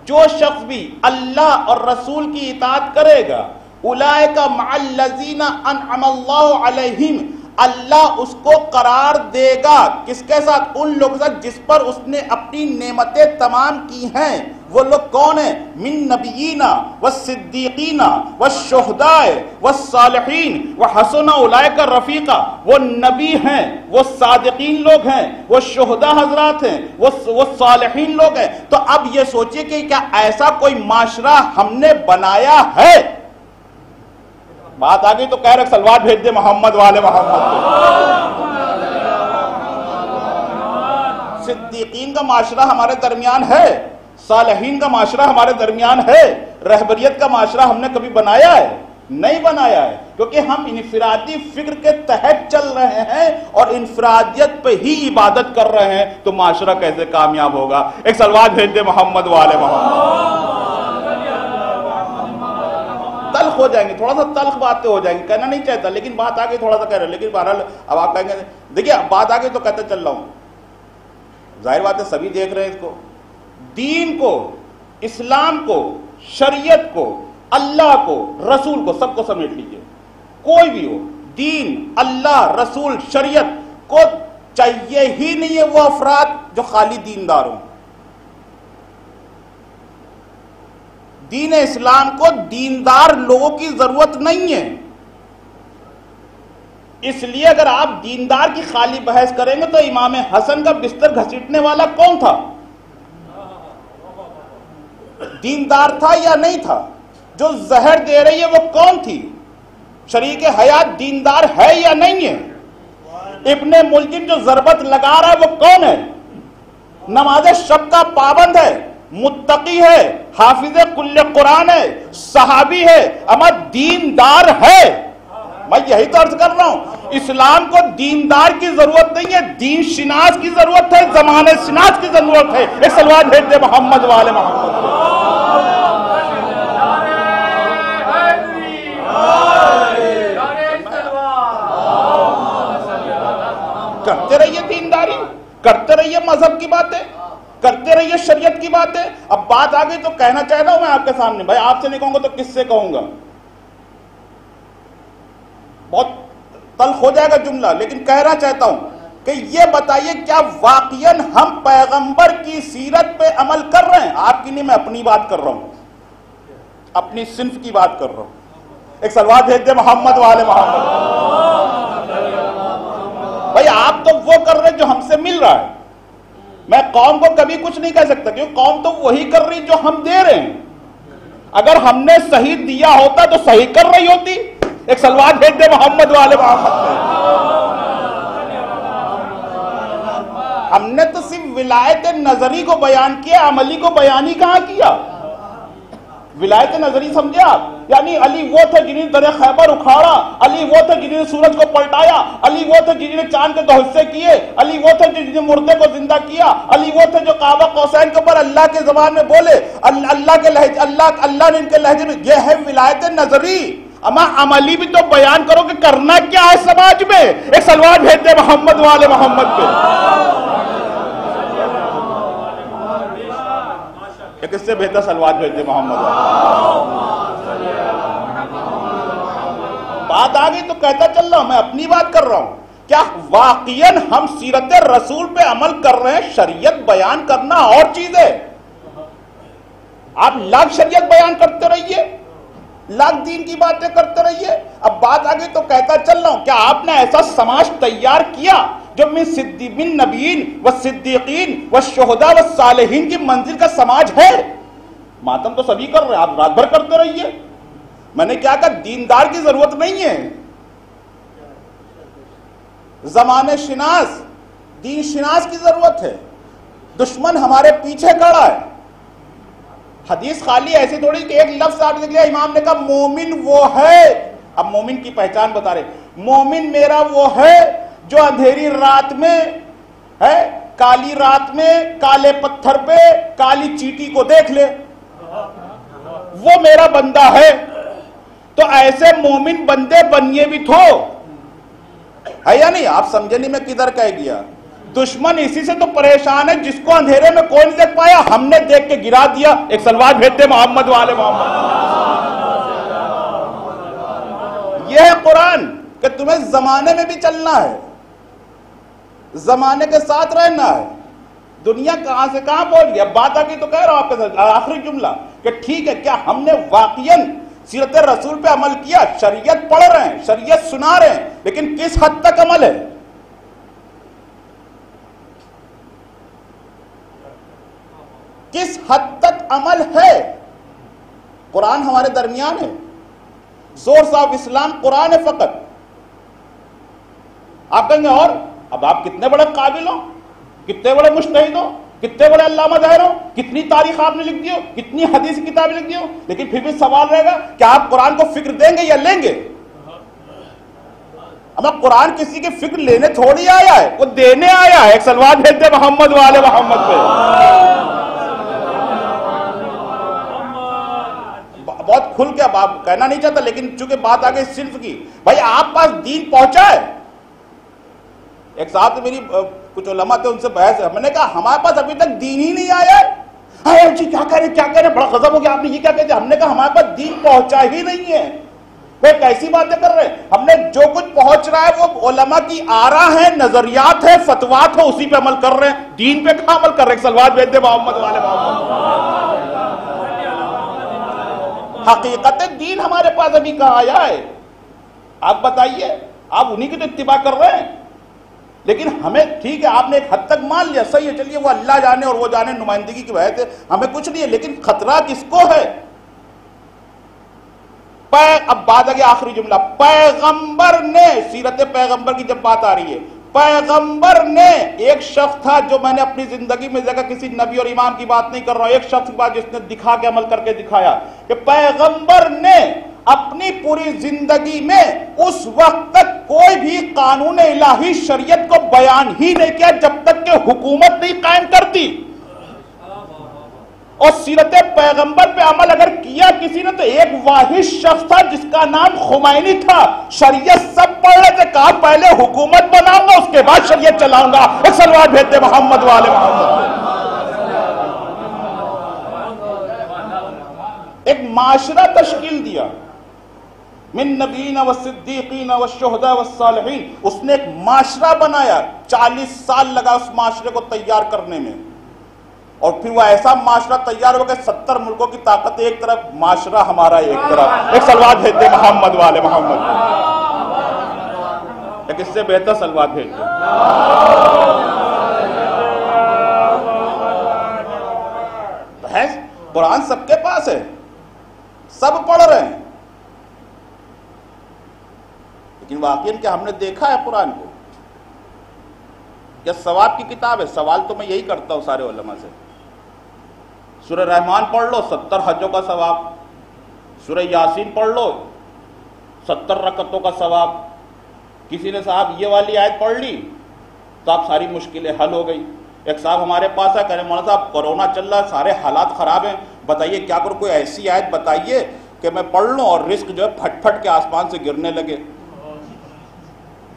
Speaker 5: جو شخص بھی اللہ اور رسول کی اطاعت کرے گا، اولئک مع الذین انعم اللہ علیہم، اللہ اس کو قرار دے گا کس کے ساتھ؟ ان لوگوں کے ساتھ جس پر اس نے اپنی نعمتیں تمام کی ہیں. وہ لوگ کون ہیں؟ من نبیین والصدیقین والشہداء والصالحین وحسن اولئک رفیقا. وہ نبی ہیں، وہ صادقین لوگ ہیں، وہ شہداء حضرات ہیں، وہ صالحین لوگ ہیں. تو اب یہ سوچئے کہ کیا ایسا کوئی معاشرہ ہم نے بنایا ہے؟ بات آگئی تو کہہ رہے صلوات بھیج دے محمد والے محمد کو. صدیقین کا معاشرہ ہمارے درمیان ہے، صالحین کا معاشرہ ہمارے درمیان ہے. رہبریت کا معاشرہ ہم نے کبھی بنایا ہے؟ نہیں بنایا ہے، کیونکہ ہم انفرادی فکر کے تحت چل رہے ہیں اور انفرادیت پہ ہی عبادت کر رہے ہیں. تو معاشرہ کیسے کامیاب ہوگا؟ ایک صلوات بھیج دے محمد والے محمد. تلخ ہو جائیں گے، تھوڑا سا تلخ باتیں ہو جائیں گی، کہنا نہیں چاہتا لیکن بات آگئی تھوڑا سا کہہ رہے ہیں. لیکن بہرحال اب آپ کہیں گے دیکھیں بات آگئی تو کہتے چل رہا ہوں. ظاہر بات ہے سبھی دیکھ رہے ہیں اس کو، دین کو، اسلام کو، شریعت کو، اللہ کو، رسول کو، سب کو سمیٹ لیجئے. کوئی بھی ہو، دین، اللہ، رسول، شریعت کو چاہیے ہی نہیں ہے وہ افراد جو خالی دیندار ہوں. دین اسلام کو دیندار لوگوں کی ضرورت نہیں ہے. اس لیے اگر آپ دیندار کی خالی بحث کریں گے تو امام حسن کا بستر گھسیٹنے والا کون تھا؟ دیندار تھا یا نہیں تھا؟ جو زہر دے رہی ہے وہ کون تھی؟ شریک حیات دیندار ہے یا نہیں ہے؟ ابن ملجم جو ضربت لگا رہا ہے وہ کون ہے؟ نماز شب کا پابند ہے، متقی ہے، حافظ کل قرآن ہے، صحابی ہے، اما دیندار ہے. میں یہی تو عرض کر رہا ہوں، اسلام کو دیندار کی ضرورت نہیں ہے، دین شناس کی ضرورت ہے، زمانہ شناس کی ضرورت ہے. ایک صلوات بھیج دے محمد والے محمد. کرتے رہیے دینداری، کرتے رہیے مذہب کی باتیں، کرتے رہیے شریعت کی باتیں. اب بات آ گئی تو کہنا چاہتا ہوں میں آپ کے سامنے، بھائی آپ سے نہیں کہوں گا تو کس سے کہوں گا؟ بہت تلخ ہو جائے گا جملہ لیکن کہنا چاہتا ہوں کہ یہ بتائیے کیا واقعاً ہم پیغمبر کی سیرت پہ عمل کر رہے ہیں؟ آپ کی نہیں، میں اپنی بات کر رہا ہوں، اپنی صنف کی بات کر رہا ہوں. ایک صلوات بھیج دے محمد والے محمد. بھائی آپ تو وہ کر رہے ہیں جو ہم سے مل رہا ہے. میں قوم کو کبھی کچھ نہیں کہہ سکتا کیونکہ قوم تو وہی کر رہی جو ہم دے رہے ہیں. اگر ہم نے صحیح دیا ہوتا تو صحیح کر رہی ہوتی. ایک صلوات بھیج دے محمد والے محمد. ہم نے تو صرف ولایت نظری کو بیان کیا، عملی کو بیان ہی کہاں کیا؟ ولایت نظری سمجھے آپ؟ یعنی علی وہ تھے جنہوں نے در خیبر اکھاڑا، علی وہ تھے جنہوں نے سورج کو پلٹایا، علی وہ تھے جنہوں نے چاند کے 2 حصے کیے، علی وہ تھے جنہوں نے مردے کو زندہ کیا، علی وہ تھے جو کعبہ قوسین کے اوپر اللہ کے زبان میں بولے، اللہ کے لہجے، اللہ نے ان کے لہجے میں. یہ ہے ولایت نظری. اما عملی بھی تو بیان کرو کہ کرنا کیا ہے سماج میں. ایک صلوات بھیج دے محمد والے محمد پہ. ایک اس سے بہتر صلوات بھیج دے محمد والے. بات آ گئی تو کہتا چل رہا ہوں، میں اپنی بات کر رہا ہوں. کیا واقعاً ہم سیرت رسول پہ عمل کر رہے ہیں؟ شریعت بیان کرنا اور چیز ہے. آپ لاکھ شریعت بیان کرتے رہیے، لاکھ دین کی باتیں کرتے رہیے. اب بات آگئی تو کہتا چل رہا ہوں، کیا آپ نے ایسا سماج تیار کیا جو من نبیین والصدیقین والشہداء والصالحین کی منزل کا سماج ہے؟ ماتم تو سبھی کر رہے ہیں، آپ رات بھر کرتے رہیے. میں نے کیا کہا؟ دیندار کی ضرورت نہیں ہے، زمانے شناس، دین شناس کی ضرورت ہے. دشمن ہمارے پیچھے کھڑا ہے، حدیث خالی ایسی تھوڑی کہ ایک لفظ آپ نے لیا، امام نے کہا مومن وہ ہے. اب مومن کی پہچان بتا رہے، مومن میرا وہ ہے جو اندھیری رات میں ہے، کالی رات میں کالے پتھر پہ کالی چیٹی کو دیکھ لے، وہ میرا بندہ ہے. تو ایسے مومن بندے بنیے بھی تھو ہے یا نہیں؟ آپ سمجھے نہیں میں کدھر کہہ گیا. دشمن اسی سے تو پریشان ہے جس کو اندھیرے میں کوئی نہیں دیکھ پایا، ہم نے دیکھ کے گرا دیا. ایک سلوات بھیجتے محمد والے محمد. یہ ہے قرآن کہ تمہیں زمانے میں بھی چلنا ہے، زمانے کے ساتھ رہنا ہے. دنیا کہاں سے کہاں پہنچ گیا. بات آ گئی تو کہہ رہا ہوں آپ کے ساتھ آخری جملہ کہ ٹھیک ہے، کیا ہم نے واقعاً سیرت رسول پہ عمل کیا؟ شریعت پڑھ رہے ہیں، شریعت سنا رہے ہیں، لیکن کس حد تک عمل ہے؟ کس حد تک عمل ہے؟ قرآن ہمارے درمیان ہے، سورس آف اسلام قرآن ہے فقط. آپ کہیں گے اور اب آپ کتنے بڑے قابل ہو، کتنے بڑے مجتہد ہو، کتنے بڑے علامہ ظاہر ہو، کتنی تاریخ آپ نے لکھ دی ہو، کتنی حدیث کتابیں لکھ دی ہو، لیکن پھر بھی سوال رہے گا کہ آپ قرآن کو فکر دیں گے یا لیں گے؟ اب قرآن کسی کی فکر لینے تھوڑی آیا ہے، وہ دینے آیا ہے. ایک سلوات بھیجتے محمد والے محمد پہ. بہت کھل کے اب آپ کہنا نہیں چاہتا، لیکن چونکہ بات آگے صرف کی، بھائی آپ پاس دین پہنچا ہے. ایک صاحب تو میری کچھ علماء تھے، ان سے بحث ہے، میں نے کہا ہمارے پاس ابھی تک دین ہی نہیں آیا ہے. جی کیا کہہ رہے بڑا غضب ہو گیا، آپ نے یہ کیا کہتے ہیں؟ ہم نے کہا ہمارے پاس دین پہنچا ہی نہیں ہے. وہ کیسی باتیں کر رہے ہیں؟ ہم نے جو کچھ پہنچ رہا ہے وہ علماء کی آراء ہیں، نظریات ہیں، فتوات ہو، اسی پہ عمل کر رہے ہیں. دین پہ کہاں عمل کر رہے ہیں؟ سلوات بھیج دے محمد والے محمد. حقیقت دین ہمارے پاس ابھی کہاں آیا ہے؟ آپ بتائیے. آپ انہی کی تو اتباع کر رہے ہیں. لیکن ہمیں ٹھیک ہے، آپ نے ایک حد تک مان لیا، صحیح ہے، چلیے وہ اللہ جانے اور وہ جانے، نمائندگی کی وجہ سے ہمیں کچھ نہیں ہے. لیکن خطرہ کس کو ہے؟ اب بات آگے آخری جملہ، پیغمبر نے، سیرت پیغمبر کی جب بات آ رہی ہے، پیغمبر نے، ایک شخص تھا جو میں نے اپنی زندگی میں دیکھا، کسی نبی اور امام کی بات نہیں کر رہا ہوں، ایک شخص کی بات جس نے دکھا کے عمل کر کے دکھایا کہ پیغمبر نے اپنی پوری زندگی میں اس وقت تک کوئی بھی قانون الہی شریعت کو بیان ہی نہیں کیا جب تک کہ حکومت نہیں قائم کرتی. اور سیرت پیغمبر پہ عمل اگر کیا کسی نے تو ایک واحد شخص تھا جس کا نام خمینی تھا. شریعت سب پڑھ رہے تھے، کہا پہلے حکومت بناؤں گا اس کے بعد شریعت چلاؤں گا. ایک سلوات بھیجتے محمد والے محمد. ایک معاشرہ تشکیل دیا، من نبیین والصدیقین والشہداء والصالحین. اس نے ایک معاشرہ بنایا، 40 سال لگا اس معاشرے کو تیار کرنے میں. اور پھر وہ ایسا معاشرہ تیار ہو کہ 70 ملکوں کی طاقت ایک طرف، معاشرہ ہمارا ایک طرف. ایک سلوات بھیجتے محمد والے محمد. ایک اس سے بہتر سلوات بھیجتے. قرآن سب کے پاس ہے، سب پڑھ رہے ہیں، لیکن واقعاً کیا ہم نے دیکھا ہے قرآن کو؟ یا ثواب کی کتاب ہے؟ سوال تو میں یہی کرتا ہوں سارے علماء سے. سورہ رحمان پڑھ لو، 70 حجوں کا ثواب. سورہ یاسین پڑھ لو، 70 رکعتوں کا ثواب. کسی نے صاحب یہ والی آیت پڑھ لی تو آپ ساری مشکلیں حل ہو گئی. ایک صاحب ہمارے پاس ہے، کہہ رہے مولانا صاحب کرونا چل رہا ہے، سارے حالات خراب ہیں، بتائیے کیا کروں؟ کوئی ایسی آیت بتائیے کہ میں پڑھ لوں اور رزق جو ہے پھٹ پھٹ کے آسمان سے گرنے لگے.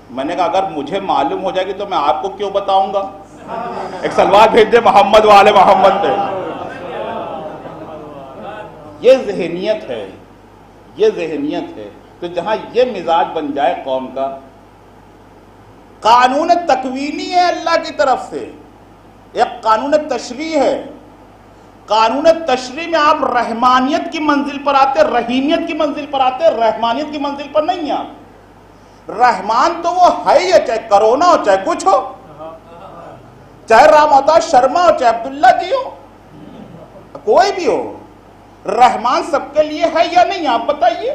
Speaker 5: میں نے کہا اگر مجھے معلوم ہو جائے گی تو میں آپ کو کیوں بتاؤں گا؟ ایک سلوات بھیج دے محمد والے محمد پہ. یہ ذہنیت ہے، یہ ذہنیت ہے. تو جہاں یہ مزاج بن جائے قوم کا، قانون تکوینی ہے اللہ کی طرف سے، ایک قانون تشریع ہے. قانون تشریع میں آپ رحمانیت کی منزل پر آتے، رحیمیت کی منزل پر آتے، رحمانیت کی منزل پر نہیں آپ. رحمان تو وہ ہے ہی، چاہے کرونا ہو، چاہے کچھ ہو، چاہے رام اوتار شرما ہو، چاہے عبداللہ جی ہو، کوئی بھی ہو. رحمان سب کے لیے ہے یا نہیں آپ بتائیے؟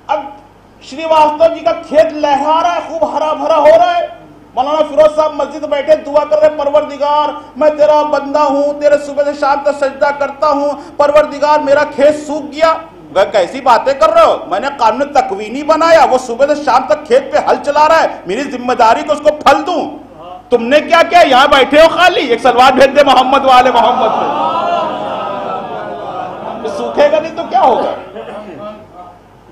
Speaker 5: اب شری واستو جی کا کھیت لہرا رہا ہے، خوب ہرا بھرا ہو رہا ہے، مولانا فیروز صاحب مسجد میں بیٹھے دعا کر رہے، پروردگار میں تیرا بندہ ہوں، تیرے صبح سے شام تک سجدہ کرتا ہوں، پروردگار میرا کھیت سوکھ گیا۔ کیسی باتیں کر رہے ہو؟ میں نے قانون تکوینی بنایا، وہ صبح سے شام تک کھیت پہ ہل چلا رہا ہے، میری ذمہ داری کہ اس کو پھل دوں۔ تم نے کیا کیا؟ یہاں بیٹھے ہو خالی، ایک سلوات بھیج دے محمد والے محمد پہ، سوکھے گا نہیں تو کیا ہوگا؟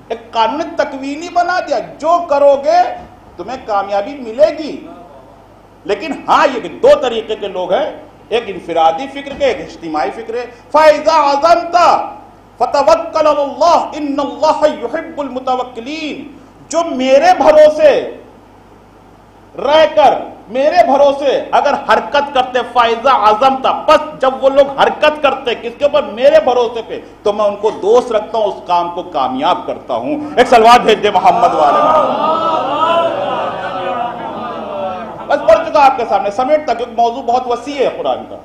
Speaker 5: ایک قانون تکوینی بنا دیا، جو کرو گے تمہیں کامیابی ملے گی۔ لیکن ہاں یہ دو طریقے کے لوگ ہیں، ایک انفرادی فکر کے، ایک اجتماعی فکر ہے۔ فَإِذَا عَزَمْتَ فَتَوَكَّلْ عَلَى اللَّهِ إِنَّ اللَّهَ يُحِبُّ الْمُتَوَكِّلِينَ، جو میرے بھروسے رہ کر، میرے بھروسے اگر حرکت کرتے، فَإِذَا عَزَمْتَ، پس جب وہ لوگ حرکت کرتے کس کے اوپر؟ میرے بھروسے پہ، تو میں ان کو دوست رکھتا ہوں، اس کام کو کامیاب کرتا ہوں۔ ایک سلوات بھیج دے محمد والے محمد۔ بس پڑھ چکا آپ کے سامنے، سمیٹتا، کیونکہ موضوع بہت وسیع ہے قرآن کا،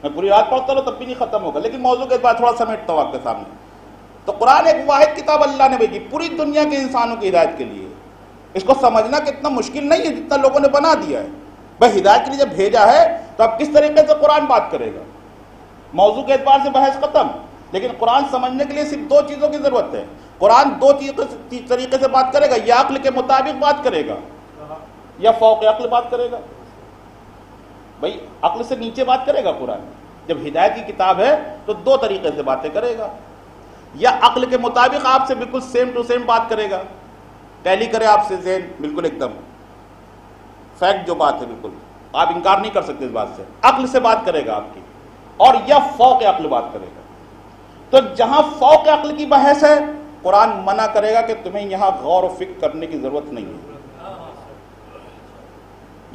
Speaker 5: میں پوری رات پڑھتا رہا تب بھی نہیں ختم ہوگا، لیکن موضوع کے بعد تھوڑا سمیٹتا ہوں آپ کے سامنے۔ تو قرآن ایک واحد کتاب اللہ نے بھیجی پوری دنیا کے انسانوں کی ہدایت کے لیے۔ اس کو سمجھنا کتنا مشکل نہیں ہے جتنا لوگوں نے بنا دیا ہے۔ بھائی ہدایت کے لیے جب بھیجا ہے تو اب کس طریقے سے قرآن بات کرے گا؟ موضوع کے اعتبار سے بحث ختم، لیکن قرآن سمجھنے کے لیے صرف دو چیزوں کی ضرورت ہے۔ قرآن دو طریقے سے بات کرے گا، یا عقل کے مطابق بات کرے گا یا فوق عقل بات کرے گا۔ بھائی عقل سے نیچے بات کرے گا قرآن، جب ہدایت کی کتاب ہے تو دو طریقے سے باتیں کرے گا، یا عقل کے مطابق آپ سے بالکل سیم ٹو سیم بات کرے گا، ٹیلی کرے آپ سے ذہن بالکل ایک دم فیکٹ جو بات ہے بالکل آپ انکار نہیں کر سکتے اس بات سے، عقل سے بات کرے گا آپ کی، اور یا فوق عقل بات کرے گا۔ تو جہاں فوق عقل کی بحث ہے قرآن منع کرے گا کہ تمہیں یہاں غور و فکر کرنے کی ضرورت نہیں ہے،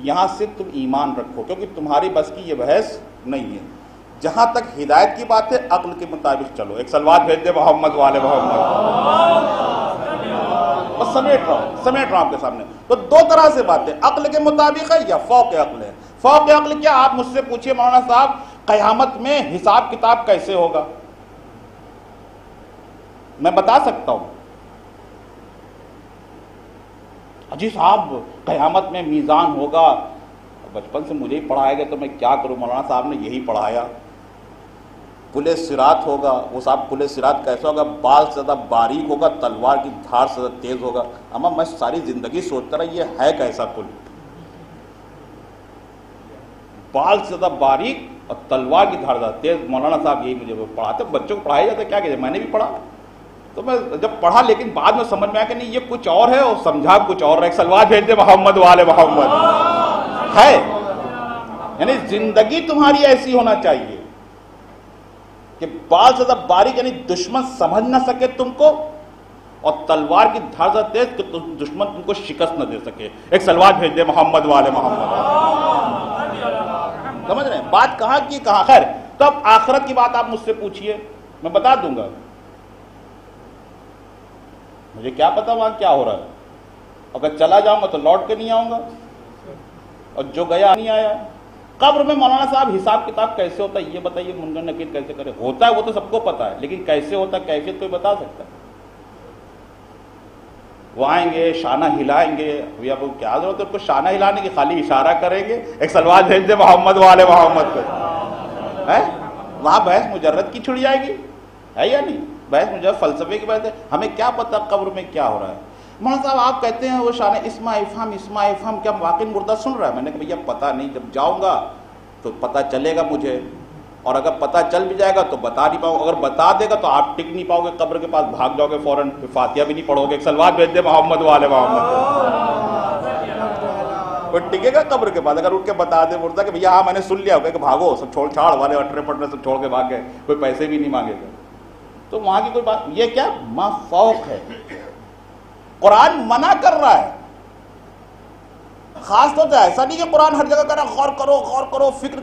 Speaker 5: یہاں صرف تم ایمان رکھو، کیونکہ تمہاری بس کی یہ بحث نہیں ہے۔ جہاں تک ہدایت کی بات ہے عقل کے مطابق چلو۔ ایک سلوات بھیج دے محمد والے محمد۔ بس سمیٹ رہا ہوں آپ کے سامنے۔ تو دو طرح سے باتیں، عقل کے مطابق ہے یا فوق عقل ہے۔ فوق عقل کیا؟ آپ مجھ سے پوچھئے مولانا صاحب قیامت میں حساب کتاب کیسے ہوگا؟ میں بتا سکتا ہوں۔ جی صاحب قیامت میں میزان ہوگا، بچپن سے مجھے ہی پڑھایا گیا تو میں کیا کروں، مولانا صاحب نے یہی پڑھایا۔ پل صراط ہوگا، وہ صاحب پل صراط کیسا ہوگا؟ بال سے زیادہ باریک ہوگا، تلوار کی دھار سے زیادہ تیز ہوگا۔ اما میں ساری زندگی سوچتا رہا یہ ہے کیسا پل، بال سے زیادہ باریک اور تلوار کی دھار زیادہ تیز۔ مولانا صاحب یہی مجھے پڑھاتے، بچوں کو پڑھایا جاتا ہے، کیا کہتے ہیں، میں نے بھی پڑھا تو میں جب پڑھا، لیکن بعد میں سمجھ میں آیا کہ نہیں یہ کچھ اور ہے اور سمجھا کچھ اور ہے۔ ایک سلوات بھیج دے محمد والے محمد۔ ہے یعنی زندگی تمہاری ایسی ہونا چاہیے کہ بال سے زیادہ باریک، یعنی دشمن سمجھ نہ سکے تم کو، اور تلوار کی دھار زیادہ تیز کہ دشمن تم کو شکست نہ دے سکے۔ ایک سلوات بھیج دے محمد والے محمد۔ سمجھ رہے ہیں بات کہاں کی کہاں؟ خیر، تو اب آخرت کی بات آپ مجھ سے پوچھئے، میں بتا دوں گا۔ مجھے کیا پتا وہاں کیا ہو رہا ہے، اگر چلا جاؤں گا تو لوٹ کے نہیں آؤں گا، اور جو گیا نہیں آیا۔ قبر میں مولانا صاحب حساب کتاب کیسے ہوتا ہے یہ بتائیے، منکر نکیر کیسے کرے؟ ہوتا ہے وہ تو سب کو پتا ہے، لیکن کیسے ہوتا ہے کیفیت کوئی بتا سکتا ہے؟ وہ آئیں گے شانہ ہلائیں گے، ابھی آپ کو کیا ضرورت ہے کو شانہ ہلانے کی، خالی اشارہ کریں گے۔ ایک سلوات بھیج دے محمد والے محمد کو۔ ہے وہاں بحث مجرد کی چھڑ جائے گی، ہے یا نہیں؟ بحث مجرد فلسفے کی بحث ہے، ہمیں کیا پتا قبر میں کیا ہو رہا ہے۔ مولانا صاحب آپ کہتے ہیں وہ شان اسما افہام کیا واقعی مردہ سن رہا ہے؟ میں نے کہا بھیا پتہ نہیں، جب جاؤں گا تو پتہ چلے گا مجھے، اور اگر پتہ چل بھی جائے گا تو بتا نہیں پاؤں، اگر بتا دے گا تو آپ ٹک نہیں پاؤ گے، قبر کے پاس بھاگ جاؤ گے فوراً، فاتحہ بھی نہیں پڑھو گے۔ ایک سلوات بھیج دے محمد والے محمد۔ کوئی ٹکے گا قبر کے پاس اگر اٹھ کے بتا دے مردہ کہ بھیا ہاں میں نے سن لیا، کہ بھاگو سب چھوڑ چھاڑ والے اٹھنے پٹنے سب چھوڑ کے بھاگ گئے، کوئی پیسے بھی نہیں مانگے گا، تو وہاں کی کوئی بات یہ کیا ما فوق ہے۔ قرآن منع کر رہا ہے، خاص طور سے ایسا نہیں کہ قرآن ہر جگہ کہہ رہا ہے غور کرو فکر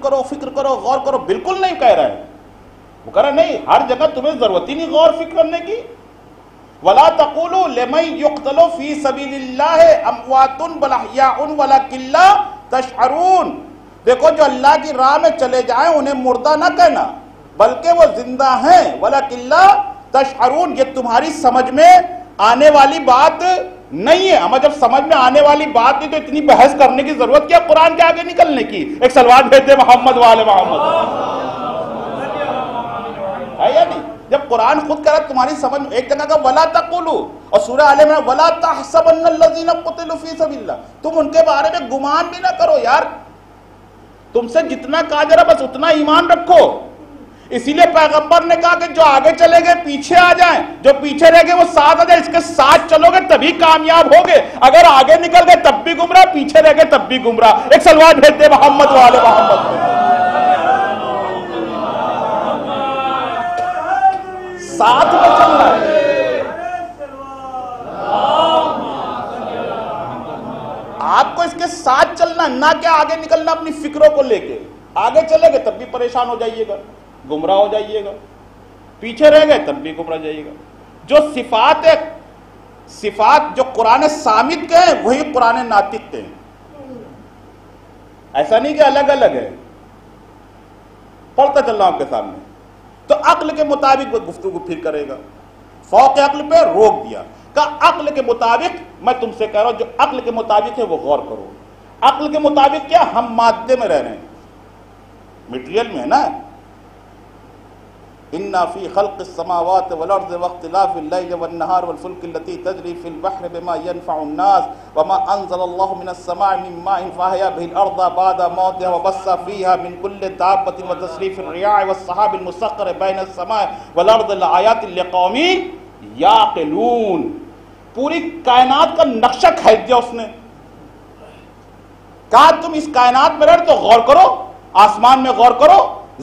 Speaker 5: کرو غور کرو، بالکل نہیں کہہ رہا ہے، وہ کہہ رہا نہیں ہر جگہ تمہیں ضرورت ہی نہیں غور فکر کرنے کی۔ وَلَا تَقُولُوا لِمَن يُقْتَلُ فِي سَبِيلِ اللَّهِ أَمْوَاتٌ بَلْ أَحْيَاءٌ وَلَكِن لَّا تَشْعُرُونَ۔ دیکھو جو اللہ کی راہ میں چلے جائیں انہیں مردہ نہ کہنا، بلکہ وہ زندہ ہیں، وَلَكِن لَّا تَشْعُرُونَ، یہ تمہاری سمجھ میں آنے والی بات نہیں ہے. ہمیں جب سمجھ میں آنے والی بات نہیں تو اتنی بحث کرنے کی ضرورت کیا قرآن کے آگے نکلنے کی. ایک صلوات بھیجتے محمد والے محمد ہے یا نہیں؟ جب قرآن خود کہہ رہا تمہاری سمجھ میں ایک جگہ کا وَلَا تَقُولُوا اور سورہ آل عمران وَلَا تَحْسَبَنَّ الَّذِينَ قُتِلُوا فِي سَبِيلِ اللَّهِ, تم ان کے بارے میں گمان بھی نہ کرو یار, تم سے جتنا کہا جا رہا بس اتنا ایمان رکھو. اسی لیے پیغمبر نے کہا کہ جو آگے چلے گئے پیچھے آ جائیں, جو پیچھے رہ گئے وہ ساتھ آ جائیں, اس کے ساتھ چلو گے تبھی کامیاب ہوگے. اگر آگے نکل گئے تب بھی گمراہ, پیچھے رہ گئے تب بھی گمراہ. ایک صلوات بھیجتے محمد والے محمد. ساتھ میں چلنا ہے, آپ کو اس کے ساتھ چلنا, نہ کہ آگے نکلنا اپنی فکروں کو لے کے. آگے چلے گے تب بھی پریشان ہو جائیے گا, گمراہ ہو جائیے گا, پیچھے رہ گئے تب بھی گمراہ جائیے گا. جو صفات ہے, صفات جو قرآن صامت کے ہیں وہی قرآن ناطق کے ہیں. ایسا نہیں کہ الگ الگ ہے. پڑھتا چل رہا ہوں آپ کے سامنے. تو عقل کے مطابق وہ گفتگو پھر کرے گا. فوق عقل پہ روک دیا, کہا عقل کے مطابق میں تم سے کہہ رہا ہوں جو عقل کے مطابق ہے وہ غور کرو. عقل کے مطابق کیا, ہم مادے میں رہ رہے ہیں, میٹیریل میں ہے نا. اِنَّ فِي خَلْقِ السَّمَاوَاتِ وَالْأَرْضِ وَاخْتِلَافِ اللَّيْلِ وَالنَّهَارِ وَالْفُلْكِ الَّتِي تَجْرِي فِي الْبَحْرِ بِمَا يَنْفَعُ النَّاسَ وَمَا أَنزَلَ اللَّهُ مِنَ السَّمَاءِ مِن مَّاءٍ فَأَحْيَا بِهِ الْأَرْضَ بَعْدَ مَوْتِهَا وَبَثَّ فِيهَا مِن كُلِّ دَابَّةٍ وَتَصْرِيفِ الرِّيَاحِ وَالسَّحَابِ الْمُسَخَّرِ بَيْنَ السَّمَاءِ وَالْأَرْضِ لَآيَاتٍ لِقَوْمٍ يَعْقِلُونَ. پوری کائنات کا نقشہ کھینچ دیا اس نے. کہا تم اس کائنات میں رہو تو غور کرو, آسمان میں غور کرو,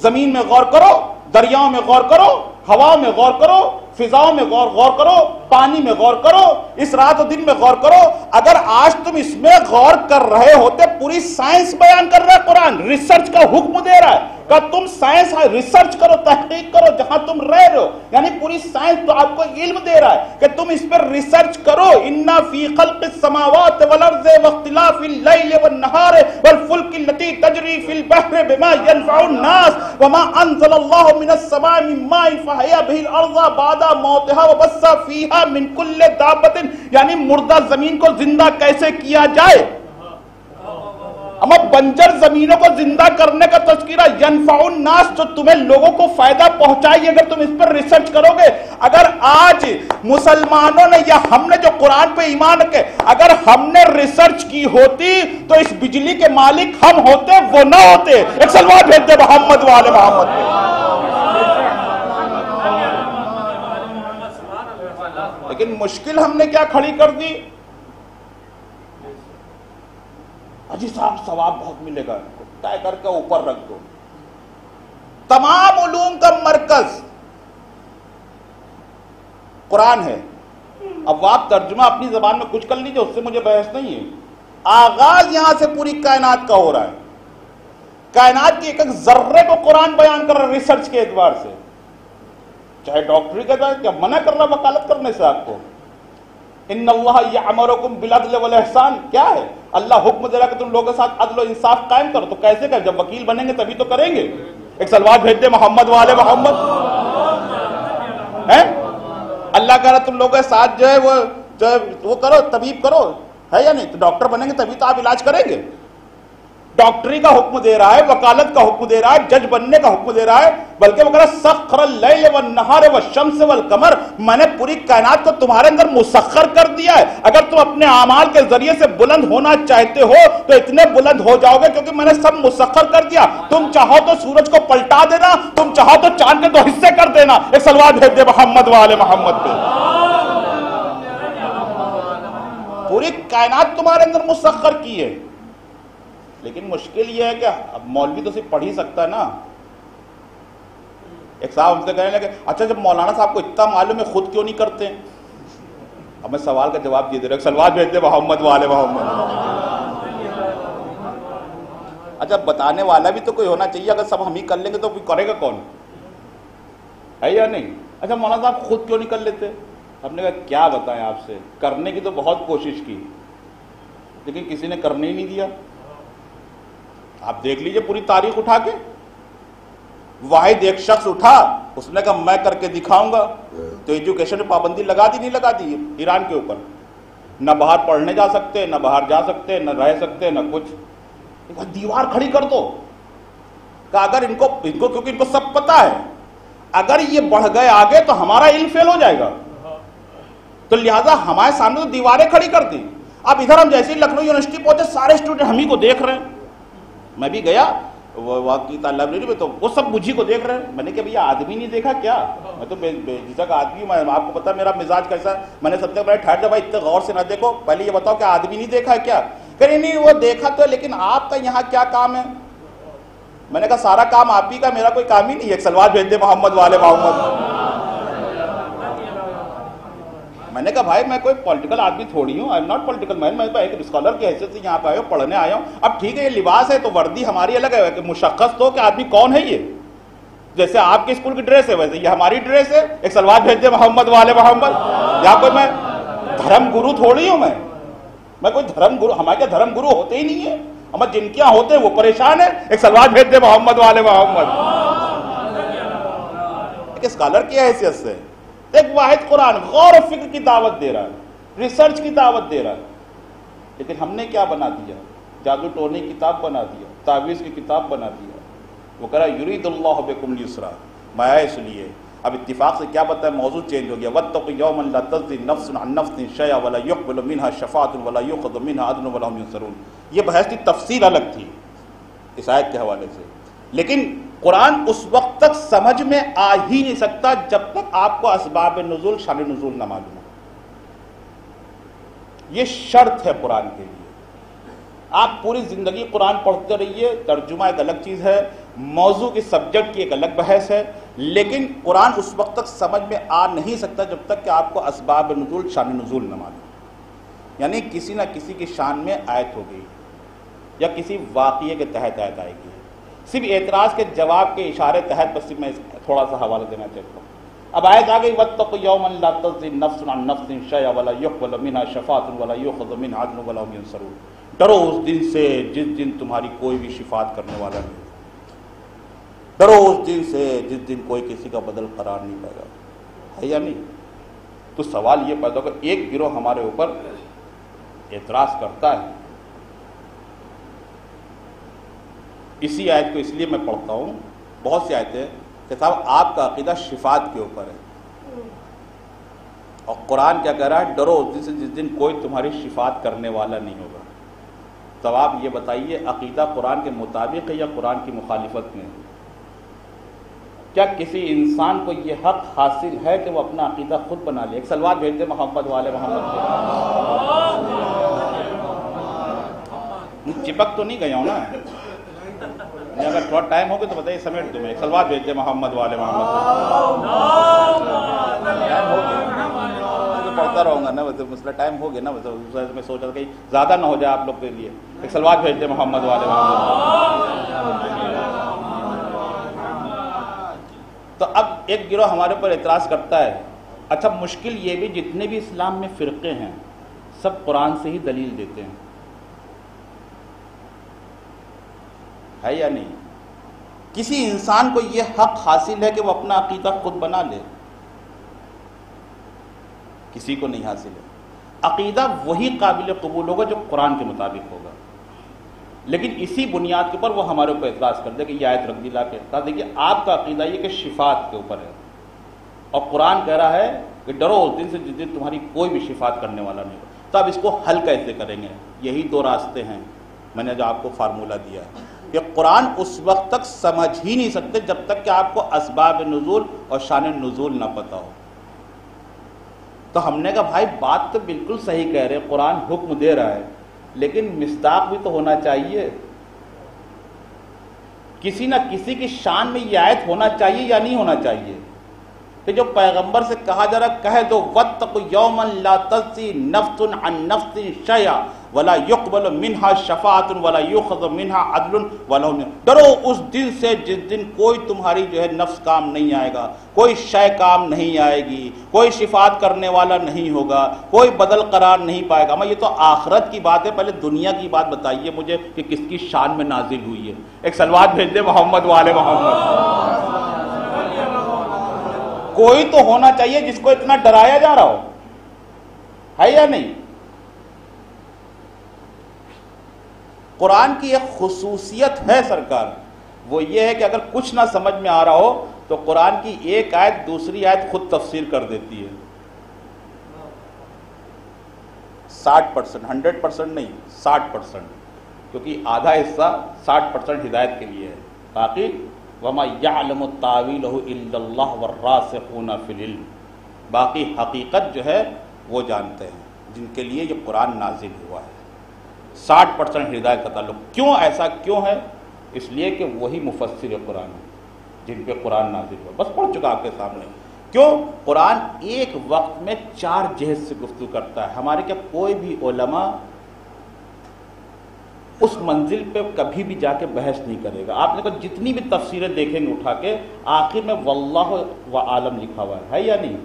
Speaker 5: زمین میں غور کرو, دریاؤں میں غور کرو, ہوا میں غور کرو, فضاؤں میں غور کرو, پانی میں غور کرو, اس رات و دن میں غور کرو. اگر آج تم اس میں غور کر رہے ہوتے, پوری سائنس بیان کر رہا ہے قرآن, ریسرچ کا حکم دے رہا ہے کہ تم سائنس ریسرچ کرو, تحقیق کرو جہاں تم رہ رہے ہو. یعنی پوری سائنس تو آپ کو علم دے رہا ہے کہ تم اس پر ریسرچ کرو. اِنَّ فِي خَلْقِ السَّمَاوَاتِ وَالْأَرْضِ وَاخْتِلَافِ اللَّيْلِ وَالنَّهَارِ وَالْفُلْكِ الَّتِي تَجْرِي فِي الْبَحْرِ بِمَا يَنْفَعُ النَّاسَ وَمَا أَنزَلَ اللَّهُ مِنَ السَّمَاءِ مِن مَّاءٍ فَأَحْيَا بِهِ الْأَرْضَ بَعْدَ مَوْتِهَا وَبَثَّ فِيهَا مِن كُلِّ دَابَّةٍ. یعنی مردہ زمین کو زندہ کیسے کیا جائے. اما بنجر زمینوں کو زندہ کرنے کا تذکرہ, ینفع الناس, جو تمہیں لوگوں کو فائدہ پہنچائے اگر تم اس پر ریسرچ کرو گے. اگر آج مسلمانوں نے یا ہم نے جو قرآن پہ ایمان رکھے, اگر ہم نے ریسرچ کی ہوتی تو اس بجلی کے مالک ہم ہوتے, وہ نہ ہوتے. ایک صلوات بھیجتے محمد والے محمد. لیکن مشکل ہم نے کیا کھڑی کر دی, اجی صاحب ثواب بہت ملے گا, طے کر کے اوپر رکھ دو. تمام علوم کا مرکز قرآن ہے. اب آپ ترجمہ اپنی زبان میں کچھ کر لیجئے, اس سے مجھے بحث نہیں ہے. آغاز یہاں سے پوری کائنات کا ہو رہا ہے. کائنات کی ایک ایک ذرے کو قرآن بیان کر رہا ہے ریسرچ کے اعتبار سے. چاہے ڈاکٹری کا جائے, کیا منع کر رہا وکالت کرنے سے آپ کو. ان اللہ یامرکم بالعدل والاحسان, کیا ہے اللہ حکم دے رہا کہ تم لوگوں کے ساتھ عدل و انصاف قائم کرو. تو کیسے کہ جب وکیل بنیں گے تبھی تو کریں گے. ایک صلوات بھیجتے محمد والے محمد. اللہ کہہ رہا تم لوگوں کے ساتھ جو ہے وہ کرو, طبیب کرو, ہے یا نہیں. تو ڈاکٹر بنیں گے تبھی تو آپ علاج کریں گے. ڈاکٹری کا حکم دے رہا ہے, وکالت کا حکم دے رہا ہے, جج بننے کا حکم دے رہا ہے. بلکہ وہ کہہ رہا سخر اللیل والنہار والشمس والقمر, میں نے پوری کائنات کو تمہارے اندر مسخر کر دیا ہے. اگر تم اپنے اعمال کے ذریعے سے بلند ہونا چاہتے ہو تو اتنے بلند ہو جاؤ گے کیونکہ میں نے سب مسخر کر دیا. تم چاہو تو سورج کو پلٹا دینا, تم چاہو تو چاند کے 2 حصے کر دینا. ایک صلوات بھیج دے محمد والے محمد پہ. پوری کائنات تمہارے اندر مسخر کی ہے. لیکن مشکل یہ ہے کہ اب مولوی تو صرف پڑھ ہی سکتا ہے نا. ایک صاحب ہم سے کہنے لگے اچھا جب مولانا صاحب کو اتنا معلوم ہے خود کیوں نہیں کرتے. اب میں سوال کا جواب دے دے رہا ہوں. سلوات بھیجتے محمد والے محمد. اچھا بتانے والا بھی تو کوئی ہونا چاہیے. اگر سب ہم ہی کر لیں گے تو کرے گا کون, ہے یا نہیں. اچھا مولانا صاحب خود کیوں نہیں کر لیتے. ہم نے کہا کیا بتائیں آپ سے, کرنے کی تو بہت کوشش کی لیکن کسی نے کرنے ہی نہیں دیا. آپ دیکھ لیجئے پوری تاریخ اٹھا کے, واحد ایک شخص اٹھا, اس نے کہا میں کر کے دکھاؤں گا. تو ایجوکیشن میں پابندی لگا دی نہیں لگا دی ایران کے اوپر. نہ باہر پڑھنے جا سکتے، نہ باہر جا سکتے، نہ رہ سکتے، نہ کچھ. دیوار کھڑی کر دو کہ اگر ان کو کیونکہ ان کو سب پتا ہے اگر یہ بڑھ گئے آگے تو ہمارا علم فیل ہو جائے گا، تو لہٰذا ہمارے سامنے تو دیواریں کھڑی کر دی. اب ادھر ہم جیسے ہی لکھنؤ یونیورسٹی پہنچے سارے اسٹوڈنٹ ہم ہی کو دیکھ رہے ہیں. میں بھی گیا وہاں کی لائبریری میں تو وہ سب مجھے کو دیکھ رہے ہیں. میں نے کہا بھیا آدمی نہیں دیکھا کیا؟ میں تو بے جھجک آدمی ہوں، میں آپ کو پتا میرا مزاج کیسا ہے. میں نے سب سے پہلے ٹھہر جا بھائی اتنے غور سے نہ دیکھو، پہلے یہ بتاؤ کہ آدمی نہیں دیکھا ہے کیا؟ کہ نہیں وہ دیکھا تو ہے، لیکن آپ کا یہاں کیا کام ہے؟ میں نے کہا سارا کام آپ ہی کا، میرا کوئی کام ہی نہیں ہے. ایک سلوات بھیج دے محمد والے محمد. میں نے کہا بھائی میں کوئی پولیٹیکل آدمی تھوڑی ہوں، آئی ایم ناٹ پولیٹیکل مین، میں ایک اسکالر کی حیثیت سے یہاں پہ آیا ہوں، پڑھنے آیا ہوں. اب ٹھیک ہے یہ لباس ہے تو وردی ہماری الگ ہے کہ مشخص تو کہ آدمی کون ہے. یہ جیسے آپ کے اسکول کی ڈریس ہے ویسے یہ ہماری ڈریس ہے. ایک سلوات بھیج دے محمد والے محمد. یا کوئی میں دھرم گرو تھوڑی ہوں، میں کوئی دھرم گرو، ہمارے کیا دھرم گرو ہوتے ہی نہیں ہے. ہمارے جن کے یہاں ہوتے ہیں وہ پریشان ہے. ایک سلوات بھیج دے محمد والے محمد. ایک اسکالر کی حیثیت سے ایک واحد قرآن غور و فکر کی دعوت دے رہا ہے، ریسرچ کی دعوت دے رہا ہے. لیکن ہم نے کیا بنا دیا؟ جادو ٹونے کی کتاب بنا دیا، تعویذ کی کتاب بنا دیا. وہ کہہ رہا یرید اللہ بکم اليسر، میں آیا اس لیے. اب اتفاق سے کیا بتایا، موضوع چینج ہو گیا. واتقوا یوما لا تجزی نفس عن نفس شیئا ولا يقبل منها شفاعۃ ولا یؤخذ منها عدل ولا هم ينصرون. یہ بحث کی تفصیل الگ تھی اس آیت کے حوالے سے. لیکن قرآن اس وقت تک سمجھ میں آ ہی نہیں سکتا جب تک آپ کو اسباب نزول شان نزول نہ معلوم ہو. یہ شرط ہے قرآن کے لیے. آپ پوری زندگی قرآن پڑھتے رہیے، ترجمہ ایک الگ چیز ہے، موضوع کی سبجیکٹ کی ایک الگ بحث ہے، لیکن قرآن اس وقت تک سمجھ میں آ نہیں سکتا جب تک کہ آپ کو اسباب نزول شان نزول نہ معلوم. یعنی کسی نہ کسی کی شان میں آیت ہو گئی یا کسی واقعے کے تحت آیت آئے گی. صرف اعتراض کے جواب کے اشارے تحت بس میں تھوڑا سا حوالہ دینا چاہتا ہوں. اب آیت آ گئی واتقوا یوما لا تجزی نفس عن نفس شیئا ولا يقبل منها شفاعۃ ولا يؤخذ منها عدل ولا هم ينصرون. ڈرو اس دن سے جس دن تمہاری کوئی بھی شفاعت کرنے والا نہیں. ڈرو اس دن سے جس دن کوئی کسی کا بدل قرار نہیں پائے گا. ہے یا نہیں؟ تو سوال یہ پیدا ہوگا ایک گروہ ہمارے اوپر اعتراض کرتا ہے. اسی آیت کو اس لیے میں پڑھتا ہوں، بہت سی آیتیں کہ صاحب آپ کا عقیدہ شفاعت کے اوپر ہے، اور قرآن کیا کہہ رہا ہے، ڈرو اس دن سے جس دن کوئی تمہاری شفاعت کرنے والا نہیں ہوگا. تو آپ یہ بتائیے عقیدہ قرآن کے مطابق ہے یا قرآن کی مخالفت میں؟ کیا کسی انسان کو یہ حق حاصل ہے کہ وہ اپنا عقیدہ خود بنا لے؟ ایک سلوات بھیج دے محمد والے محمد. چپک تو نہیں گیا ہوں نا؟ اگر تھوڑا ٹائم ہوگا تو بتائیے سمیٹ دوں میں. ایک سلوات بھیج دے محمد والے محمد. پڑھتا رہوں گا نا، مسئلہ ٹائم ہو گیا نا، میں سوچ رہا کہ زیادہ نہ ہو جائے آپ لوگ کے لیے. ایک سلوات بھیج دے محمد والے محمد. تو اب ایک گروہ ہمارے اوپر اعتراض کرتا ہے. اچھا مشکل یہ بھی جتنے بھی اسلام میں فرقے ہیں سب قرآن سے ہی دلیل دیتے ہیں، ہے یا نہیں؟ کسی انسان کو یہ حق حاصل ہے کہ وہ اپنا عقیدہ خود بنا لے؟ کسی کو نہیں حاصل ہے. عقیدہ وہی قابل قبول ہوگا جو قرآن کے مطابق ہوگا. لیکن اسی بنیاد کے اوپر وہ ہمارے اوپر اعتراض کر دے کہ یہ آیت رکھ دی لا کے. دیکھیے آپ کا عقیدہ یہ کہ شفاعت کے اوپر ہے، اور قرآن کہہ رہا ہے کہ ڈرو اس دن سے جس دن تمہاری کوئی بھی شفاعت کرنے والا نہیں ہوگا. تو اب اس کو حل کیسے کریں گے؟ یہی دو راستے ہیں. میں نے جو آپ کو فارمولہ دیا ہے کہ قرآن اس وقت تک سمجھ ہی نہیں سکتے جب تک کہ آپ کو اسباب نزول اور شان نزول نہ پتہ ہو. تو ہم نے کہا بھائی بات تو بالکل صحیح کہہ رہے، قرآن حکم دے رہا ہے، لیکن مصداق بھی تو ہونا چاہیے. کسی نہ کسی کی شان میں یہ آیت ہونا چاہیے یا نہیں ہونا چاہیے؟ کہ جو پیغمبر سے کہا جا رہا کہہ دو واتقوا یوما لا تجزی نفس عن نفس شیئا ولا يقبل منها شفاعۃ ولا يؤخذ منها عدل ولا هم. ڈرو اس دن سے جس دن کوئی تمہاری جو ہے نفس کام نہیں آئے گا، کوئی شے کام نہیں آئے گی، کوئی شفاعت کرنے والا نہیں ہوگا، کوئی بدل قرار نہیں پائے گا. میں یہ تو آخرت کی بات ہے، پہلے دنیا کی بات بتائیے مجھے کہ کس کی شان میں نازل ہوئی ہے. ایک سلوات بھیج دے محمد والے محمد. کوئی تو ہونا چاہیے جس کو اتنا ڈرایا جا رہا ہو، ہے یا نہیں؟ قرآن کی ایک خصوصیت ہے سرکار، وہ یہ ہے کہ اگر کچھ نہ سمجھ میں آ رہا ہو تو قرآن کی ایک آیت دوسری آیت خود تفسیر کر دیتی ہے۔ 60%، 100% نہیں، 60%، کیونکہ آدھا حصہ 60% ہدایت کے لیے ہے۔ باقی وَمَا يَعْلَمُ تَّأْوِيلَهُ إِلَّا اللَّهُ وَالرَّاسِخُونَ فِي الْعِلْمِ، باقی حقیقت جو ہے وہ جانتے ہیں جن کے لیے یہ قرآن نازل ہوا ہے۔ 60% ہدایت کا تعلق۔ کیوں ایسا کیوں ہے؟ اس لیے کہ وہی مفسر قرآن ہے جن پہ قرآن نازل ہوا۔ بس پڑھ چکا آپ کے سامنے۔ کیوں؟ قرآن ایک وقت میں 4 جہت سے گفتگو کرتا ہے۔ ہمارے کیا کوئی بھی علماء اس منزل پہ کبھی بھی جا کے بحث نہیں کرے گا۔ آپ نے کہا جتنی بھی تفسیریں دیکھیں گے اٹھا کے، آخر میں واللہ وعالم لکھا ہوا ہے یا نہیں؟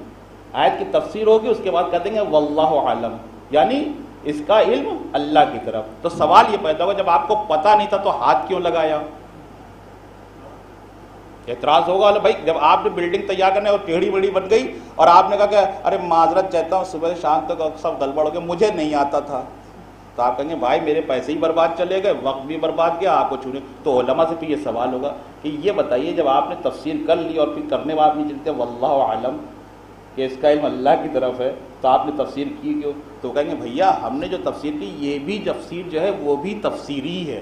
Speaker 5: آیت کی تفسیر ہوگی، اس کے بعد کہہ دیں گے واللہ عالم، یعنی اس کا علم اللہ کی طرف۔ تو سوال یہ پیدا ہوگا جب آپ کو پتہ نہیں تھا تو ہاتھ کیوں لگایا؟ اعتراض ہوگا بھائی جب آپ نے بلڈنگ تیار کرنے اور ٹیڑھی بڑی بن گئی اور آپ نے کہا کہ ارے معذرت چاہتا ہوں صبح سے شام تک سب گڑبڑ ہو گیا، مجھے نہیں آتا تھا، تو آپ کہیں گے بھائی میرے پیسے ہی برباد چلے گئے، وقت بھی برباد گیا، آپ کو چھوڑے۔ تو علماء سے پھر یہ سوال ہوگا کہ یہ بتائیے جب آپ نے تفسیر کر لی اور پھر کرنے بعد نہیں چلتے واللہ عالم کہ اس کا علم اللہ کی طرف ہے، تو آپ نے تفسیر کی کیوں؟ تو کہیں گے بھیا ہم نے جو تفسیر کی یہ بھی تفسیر جو ہے وہ بھی تفسیری ہے۔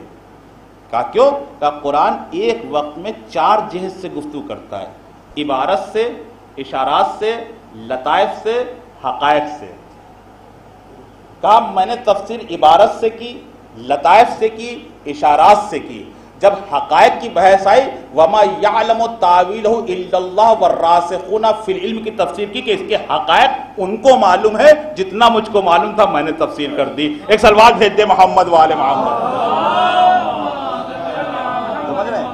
Speaker 5: کہا کیوں؟ کہا قرآن ایک وقت میں 4 جہت سے گفتگو کرتا ہے، عبارت سے، اشارات سے، لطائف سے، حقائق سے۔ کہا میں نے تفسیر عبارت سے کی، لطائف سے کی، اشارات سے کی۔ جب حقائق کی بحث آئی وَمَا يَعْلَمُ تَّأْوِيلَهُ إِلَّا اللَّهُ وَالرَّاسِخُونَ فِي الْعِلْمِ کی تفسیر کی کہ اس کے حقائق ان کو معلوم ہے جتنا مجھ کو معلوم تھا، میں نے تفسیر کر دی۔ ایک سلوات بھیج دے محمد وآل محمد۔ سمجھ رہے ہیں؟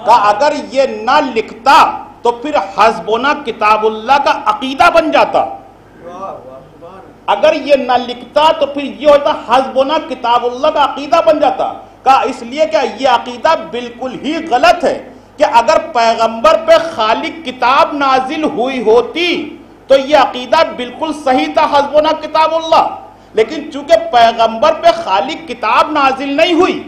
Speaker 5: کہا اگر یہ نہ لکھتا تو پھر حسبنا کتاب اللہ کا عقیدہ بن جاتا۔ اگر یہ نہ لکھتا تو پھر یہ ہوتا حسبنا کتاب اللہ کا عقیدہ بن جاتا۔ کہا اس لیے کہ یہ عقیدہ بالکل ہی غلط ہے کہ اگر پیغمبر پہ خالق کتاب نازل ہوئی ہوتی تو یہ عقیدہ بالکل صحیح تھا حسبنا کتاب اللہ، لیکن چونکہ پیغمبر پہ خالق کتاب نازل نہیں ہوئی،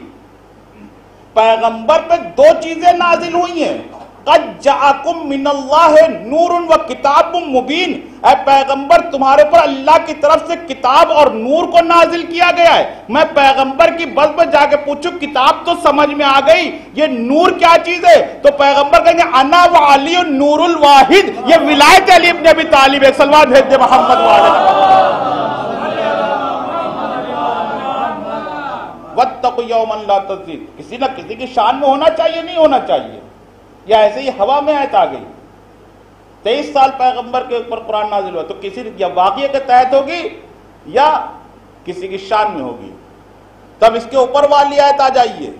Speaker 5: پیغمبر پہ 2 چیزیں نازل ہوئی ہیں، قد جاءکم من اللہ نور و کتاب مبین، اے پیغمبر تمہارے پر اللہ کی طرف سے کتاب اور نور کو نازل کیا گیا ہے۔ میں پیغمبر کی بس میں جا کے پوچھوں کتاب تو سمجھ میں آ گئی، یہ نور کیا چیز ہے؟ تو پیغمبر کہیں گے انا و علی النور الواحد، یہ ولایت علی ابن ابی طالب ہے۔ سلوات بھیج دے محمد والے واتقوا یوما لا تجزی، کسی نہ کسی کی شان میں ہونا چاہیے، نہیں ہونا چاہیے، یا ایسے ہی ہوا میں آیت آ گئی۔ 23 سال پیغمبر کے اوپر قرآن نازل ہوا تو کسی یا واقعے کے تحت ہوگی یا کسی کی شان میں ہوگی، تب اس کے اوپر والی آیت آ جائیے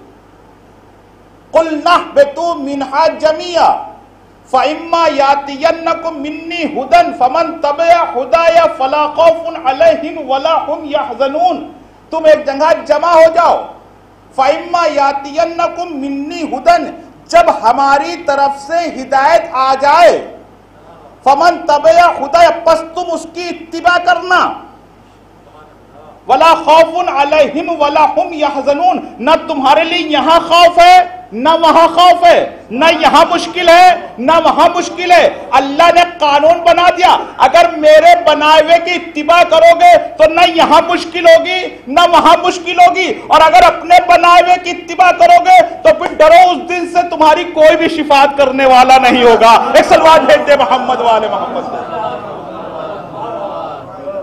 Speaker 5: قُلْ نَحْبِطُوا مِنْهَا جَمِيعًا فَإِمَّا يَأْتِيَنَّكُم مِّنِّي هُدًى فَمَن تَبِعَ هُدَايَ فَلَا خَوْفٌ عَلَيْهِمْ وَلَا هُمْ يَحْزَنُونَ۔ تم ایک جگہ جمع ہو جاؤ، فَإِمَّا يَأْتِيَنَّكُم مِّنِّي هُدًى، جب ہماری طرف سے ہدایت آ جائے، فمن تبع خدا، پس تم اس کی اتباع کرنا، ولا خوف علیہم ولا ہم یحزنون، نہ تمہارے لیے یہاں خوف ہے نہ وہاں خوف ہے، نہ یہاں مشکل ہے نہ وہاں مشکل ہے۔ اللہ نے قانون بنا دیا، اگر میرے بنائے ہوئے کی اتباع کرو گے تو نہ یہاں مشکل ہوگی نہ وہاں مشکل ہوگی، اور اگر اپنے بنائے ہوئے کی اتباع کرو گے تو پھر ڈرو اس دن سے تمہاری کوئی بھی شفاعت کرنے والا نہیں ہوگا۔ ایک سلوات بھیج دے محمد والے محمد سے۔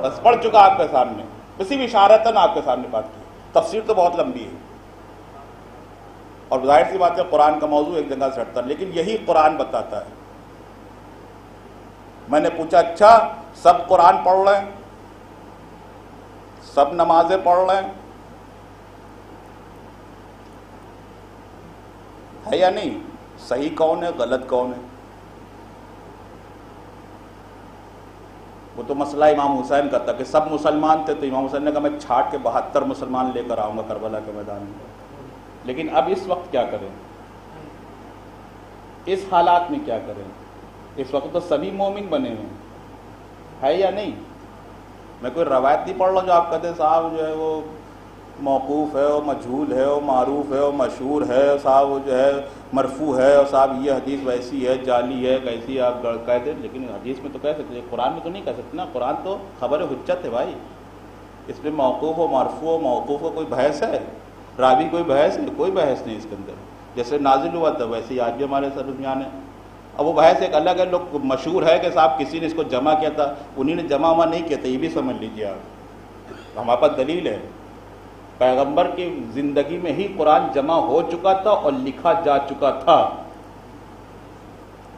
Speaker 5: بس پڑھ چکا آپ کے سامنے، اسی بھی اشارتاً آپ کے سامنے بات کی، تفسیر تو بہت لمبی ہے اور ظاہر سی بات ہے قرآن کا موضوع ایک جگہ سے ہٹتا ہے، لیکن یہی قرآن بتاتا ہے۔ میں نے پوچھا اچھا سب قرآن پڑھ رہے ہیں، سب نمازیں پڑھ رہے ہیں، ہے یا نہیں؟ صحیح کون ہے غلط کون ہے؟ وہ تو مسئلہ امام حسین کا تھا کہ سب مسلمان تھے تو امام حسین نے کہا میں چھاٹ کے 72 مسلمان لے کر آؤں گا کربلا کے میدان میں۔ لیکن اب اس وقت کیا کریں؟ اس حالات میں کیا کریں؟ اس وقت تو سبھی مومن بنے ہوئے ہیں، ہے یا نہیں؟ میں کوئی روایت نہیں پڑھ رہا جو آپ کہتے ہیں صاحب جو ہے وہ موقوف ہے، وہ مجہول ہے، وہ معروف ہے، وہ مشہور ہے، صاحب وہ جو ہے مرفوع ہے، اور صاحب یہ حدیث ویسی ہے، جعلی ہے، کیسی آپ کہہ دیں، لیکن حدیث میں تو کہہ سکتے ہیں، قرآن میں تو نہیں کہہ سکتے نا۔ قرآن تو خبر حجت ہے بھائی، اس میں موقوف و مرفوع و موقوف کو کوئی بحث ہے؟ راوی کوئی بحث ہے؟ کوئی بحث نہیں اس کے اندر۔ جیسے نازل ہوا تھا ویسے ہی آج بھی ہمارے درمیان ہے۔ اب وہ بحث ایک الگ ہے، لوگ مشہور ہے کہ صاحب کسی نے اس کو جمع کیا تھا، انہی نے جمع نہیں کیا تھا، یہ بھی سمجھ لیجیے آپ۔ ہمارے پاس دلیل ہے، پیغمبر کی زندگی میں ہی قرآن جمع ہو چکا تھا اور لکھا جا چکا تھا۔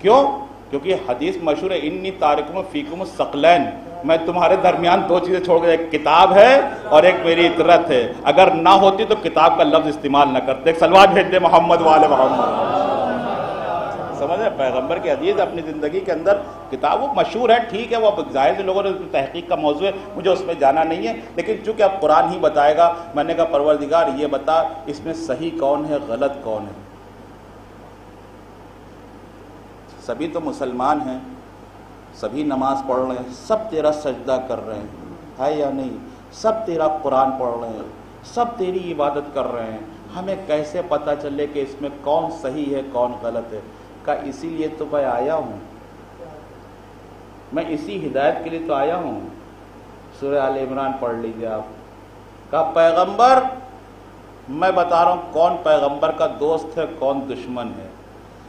Speaker 5: کیوں؟ کیونکہ حدیث مشہور ہے، انی تارکم فیکم الثقلین، میں تمہارے درمیان دو چیزیں چھوڑ گیا، ایک کتاب ہے اور ایک میری اطرت ہے، اگر نہ ہوتی تو کتاب کا لفظ استعمال نہ کرتے، ایک سلوات بھیج دے محمد والے محمد۔ سمجھ رہے؟ پیغمبر کی حدیث اپنی زندگی کے اندر کتاب وہ مشہور ہے، ٹھیک ہے، وہ ظاہر سے لوگوں نے تحقیق کا موضوع ہے، مجھے اس میں جانا نہیں ہے، لیکن چونکہ اب قرآن ہی بتائے گا، میں نے کہا پروردگار یہ بتا اس میں صحیح کون ہے، غلط کون ہے۔ سبھی تو مسلمان ہیں، سبھی نماز پڑھ رہے ہیں، سب تیرا سجدہ کر رہے ہیں، ہے یا نہیں؟ سب تیرا قرآن پڑھ رہے ہیں، سب تیری عبادت کر رہے ہیں، ہمیں کیسے پتہ چلے کہ اس میں کون صحیح ہے کون غلط ہے؟ کہ اسی لیے تو میں آیا ہوں، میں اسی ہدایت کے لیے تو آیا ہوں۔ سورہ آل عمران پڑھ لیجیے آپ۔ کہا پیغمبر میں بتا رہا ہوں کون پیغمبر کا دوست ہے کون دشمن ہے۔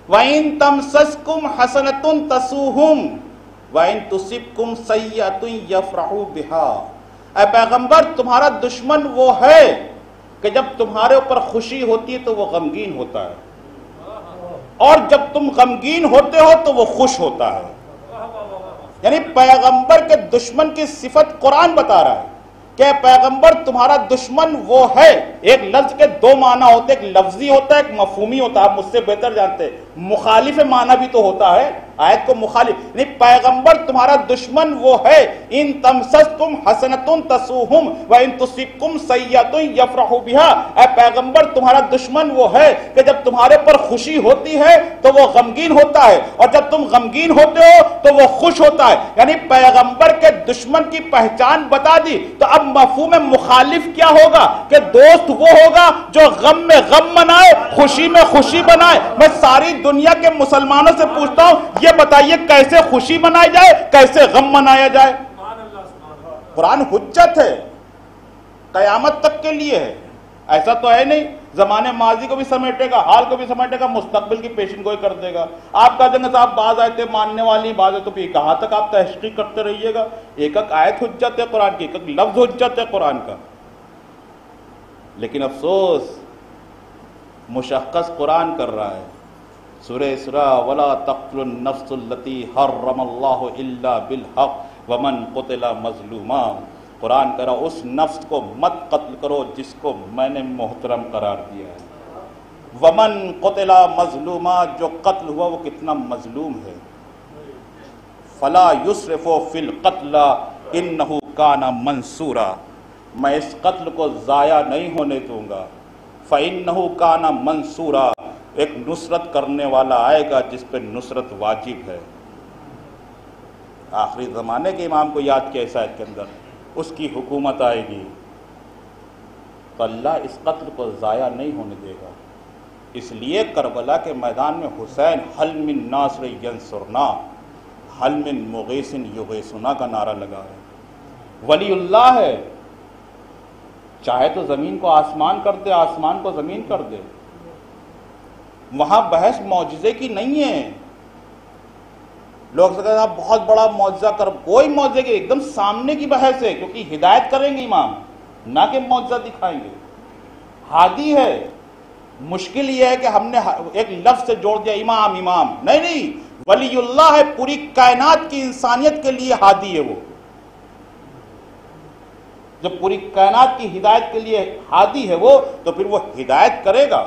Speaker 5: وَإِن تَمْسَسْكُمْ حَسَنَةٌ تَسُؤْهُمْ وَإِن تُصِبْكُمْ سَيِّئَةٌ يَفْرَحُوا بِهَا۔ اے پیغمبر تمہارا دشمن وہ ہے کہ جب تمہارے اوپر خوشی ہوتی ہے تو وہ غمگین ہوتا ہے، اور جب تم غمگین ہوتے ہو تو وہ خوش ہوتا ہے۔ یعنی پیغمبر کے دشمن کی صفت قرآن بتا رہا ہے کہ پیغمبر تمہارا دشمن وہ ہے۔ ایک لفظ کے دو معنی ہوتے ہیں، ایک لفظی ہوتا ہے ایک مفہومی ہوتا ہے، آپ مجھ سے بہتر جانتے ہیں، مخالف معنی بھی تو ہوتا ہے آیت کو مخالف، یعنی پیغمبر تمہارا دشمن وہ ہے۔ ان تمسسکم حسنۃ تسؤہم وان تصبکم سیئۃ یفرحوا بها۔ اے پیغمبر تمہارا دشمن وہ ہے کہ جب تمہارے پر خوشی ہوتی ہے تو وہ غمگین ہوتا ہے، اور جب تم غمگین ہوتے ہو تو وہ خوش ہوتا ہے۔ یعنی پیغمبر کے دشمن کی پہچان بتا دی، تو اب مفہوم مخالف کیا ہوگا کہ دوست وہ ہوگا جو غم میں غم منائے، خوشی میں خوشی بنائے۔ میں ساری دنیا کے مسلمانوں سے پوچھتا ہوں یہ بتائیے کیسے خوشی منائی جائے، کیسے غم منایا جائے؟ قرآن حجت ہے، قیامت تک کے لیے ہے، ایسا تو ہے نہیں زمانے ماضی کو بھی سمیٹے گا، حال کو بھی سمیٹے گا، مستقبل کی پیشن گوئی کر دے گا۔ آپ کہتے ہیں صاحب بعض آیتیں ماننے والی، بعض آیتوں پہ کہاں تک آپ تحقیق کرتے رہیے گا؟ ایک ایک آیت حجت ہے قرآن کی، ایک ایک لفظ حجت ہے قرآن کا۔ لیکن افسوس مشخص قرآن کر رہا ہے، سورہ اسراء وَلَا تَقْتُلُوا النَّفْسَ الَّتِي حَرَّمَ اللَّهُ إِلَّا بِالْحَقِّ وَمَنْ قُتِلَ مَظْلُومًا۔ قرآن کہہ رہا اس نفس کو مت قتل کرو جس کو میں نے محترم قرار دیا ہے۔ وَمَنْ قُتِلَ مَظْلُومًا، جو قتل ہوا وہ کتنا مظلوم ہے۔ فَلَا يُسْرِفُ فِي الْقَتْلِ إِنَّهُ كَانَ مَنْصُورًا، میں اس قتل کو ضائع نہیں ہونے دوں گا۔ فَإِنَّهُ كَانَ مَنْصُورًا، ایک نصرت کرنے والا آئے گا جس پہ نصرت واجب ہے۔ آخری زمانے کے امام کو یاد کیا اس آیت کے اندر، اس کی حکومت آئے گی تو اللہ اس قتل کو ضائع نہیں ہونے دے گا۔ اس لیے کربلا کے میدان میں حسین حل من ناصر ینصرنا حل من مغیث یغیثنا کا نعرہ لگا رہے۔ ولی اللہ ہے، چاہے تو زمین کو آسمان کر دے، آسمان کو زمین کر دے۔ وہاں بحث معجزے کی نہیں ہے۔ لوگ کہتے ہیں بہت بڑا معجزہ کر، کوئی معجزے کی، ایک دم سامنے کی بحث ہے، کیونکہ ہدایت کریں گے امام، نہ کہ معجزہ دکھائیں گے۔ ہادی ہے، مشکل یہ ہے کہ ہم نے ایک لفظ سے جوڑ دیا امام امام، نہیں، ولی اللہ ہے، پوری کائنات کی انسانیت کے لیے ہادی ہے وہ۔ جب پوری کائنات کی ہدایت کے لیے ہادی ہے وہ، تو پھر وہ ہدایت کرے گا۔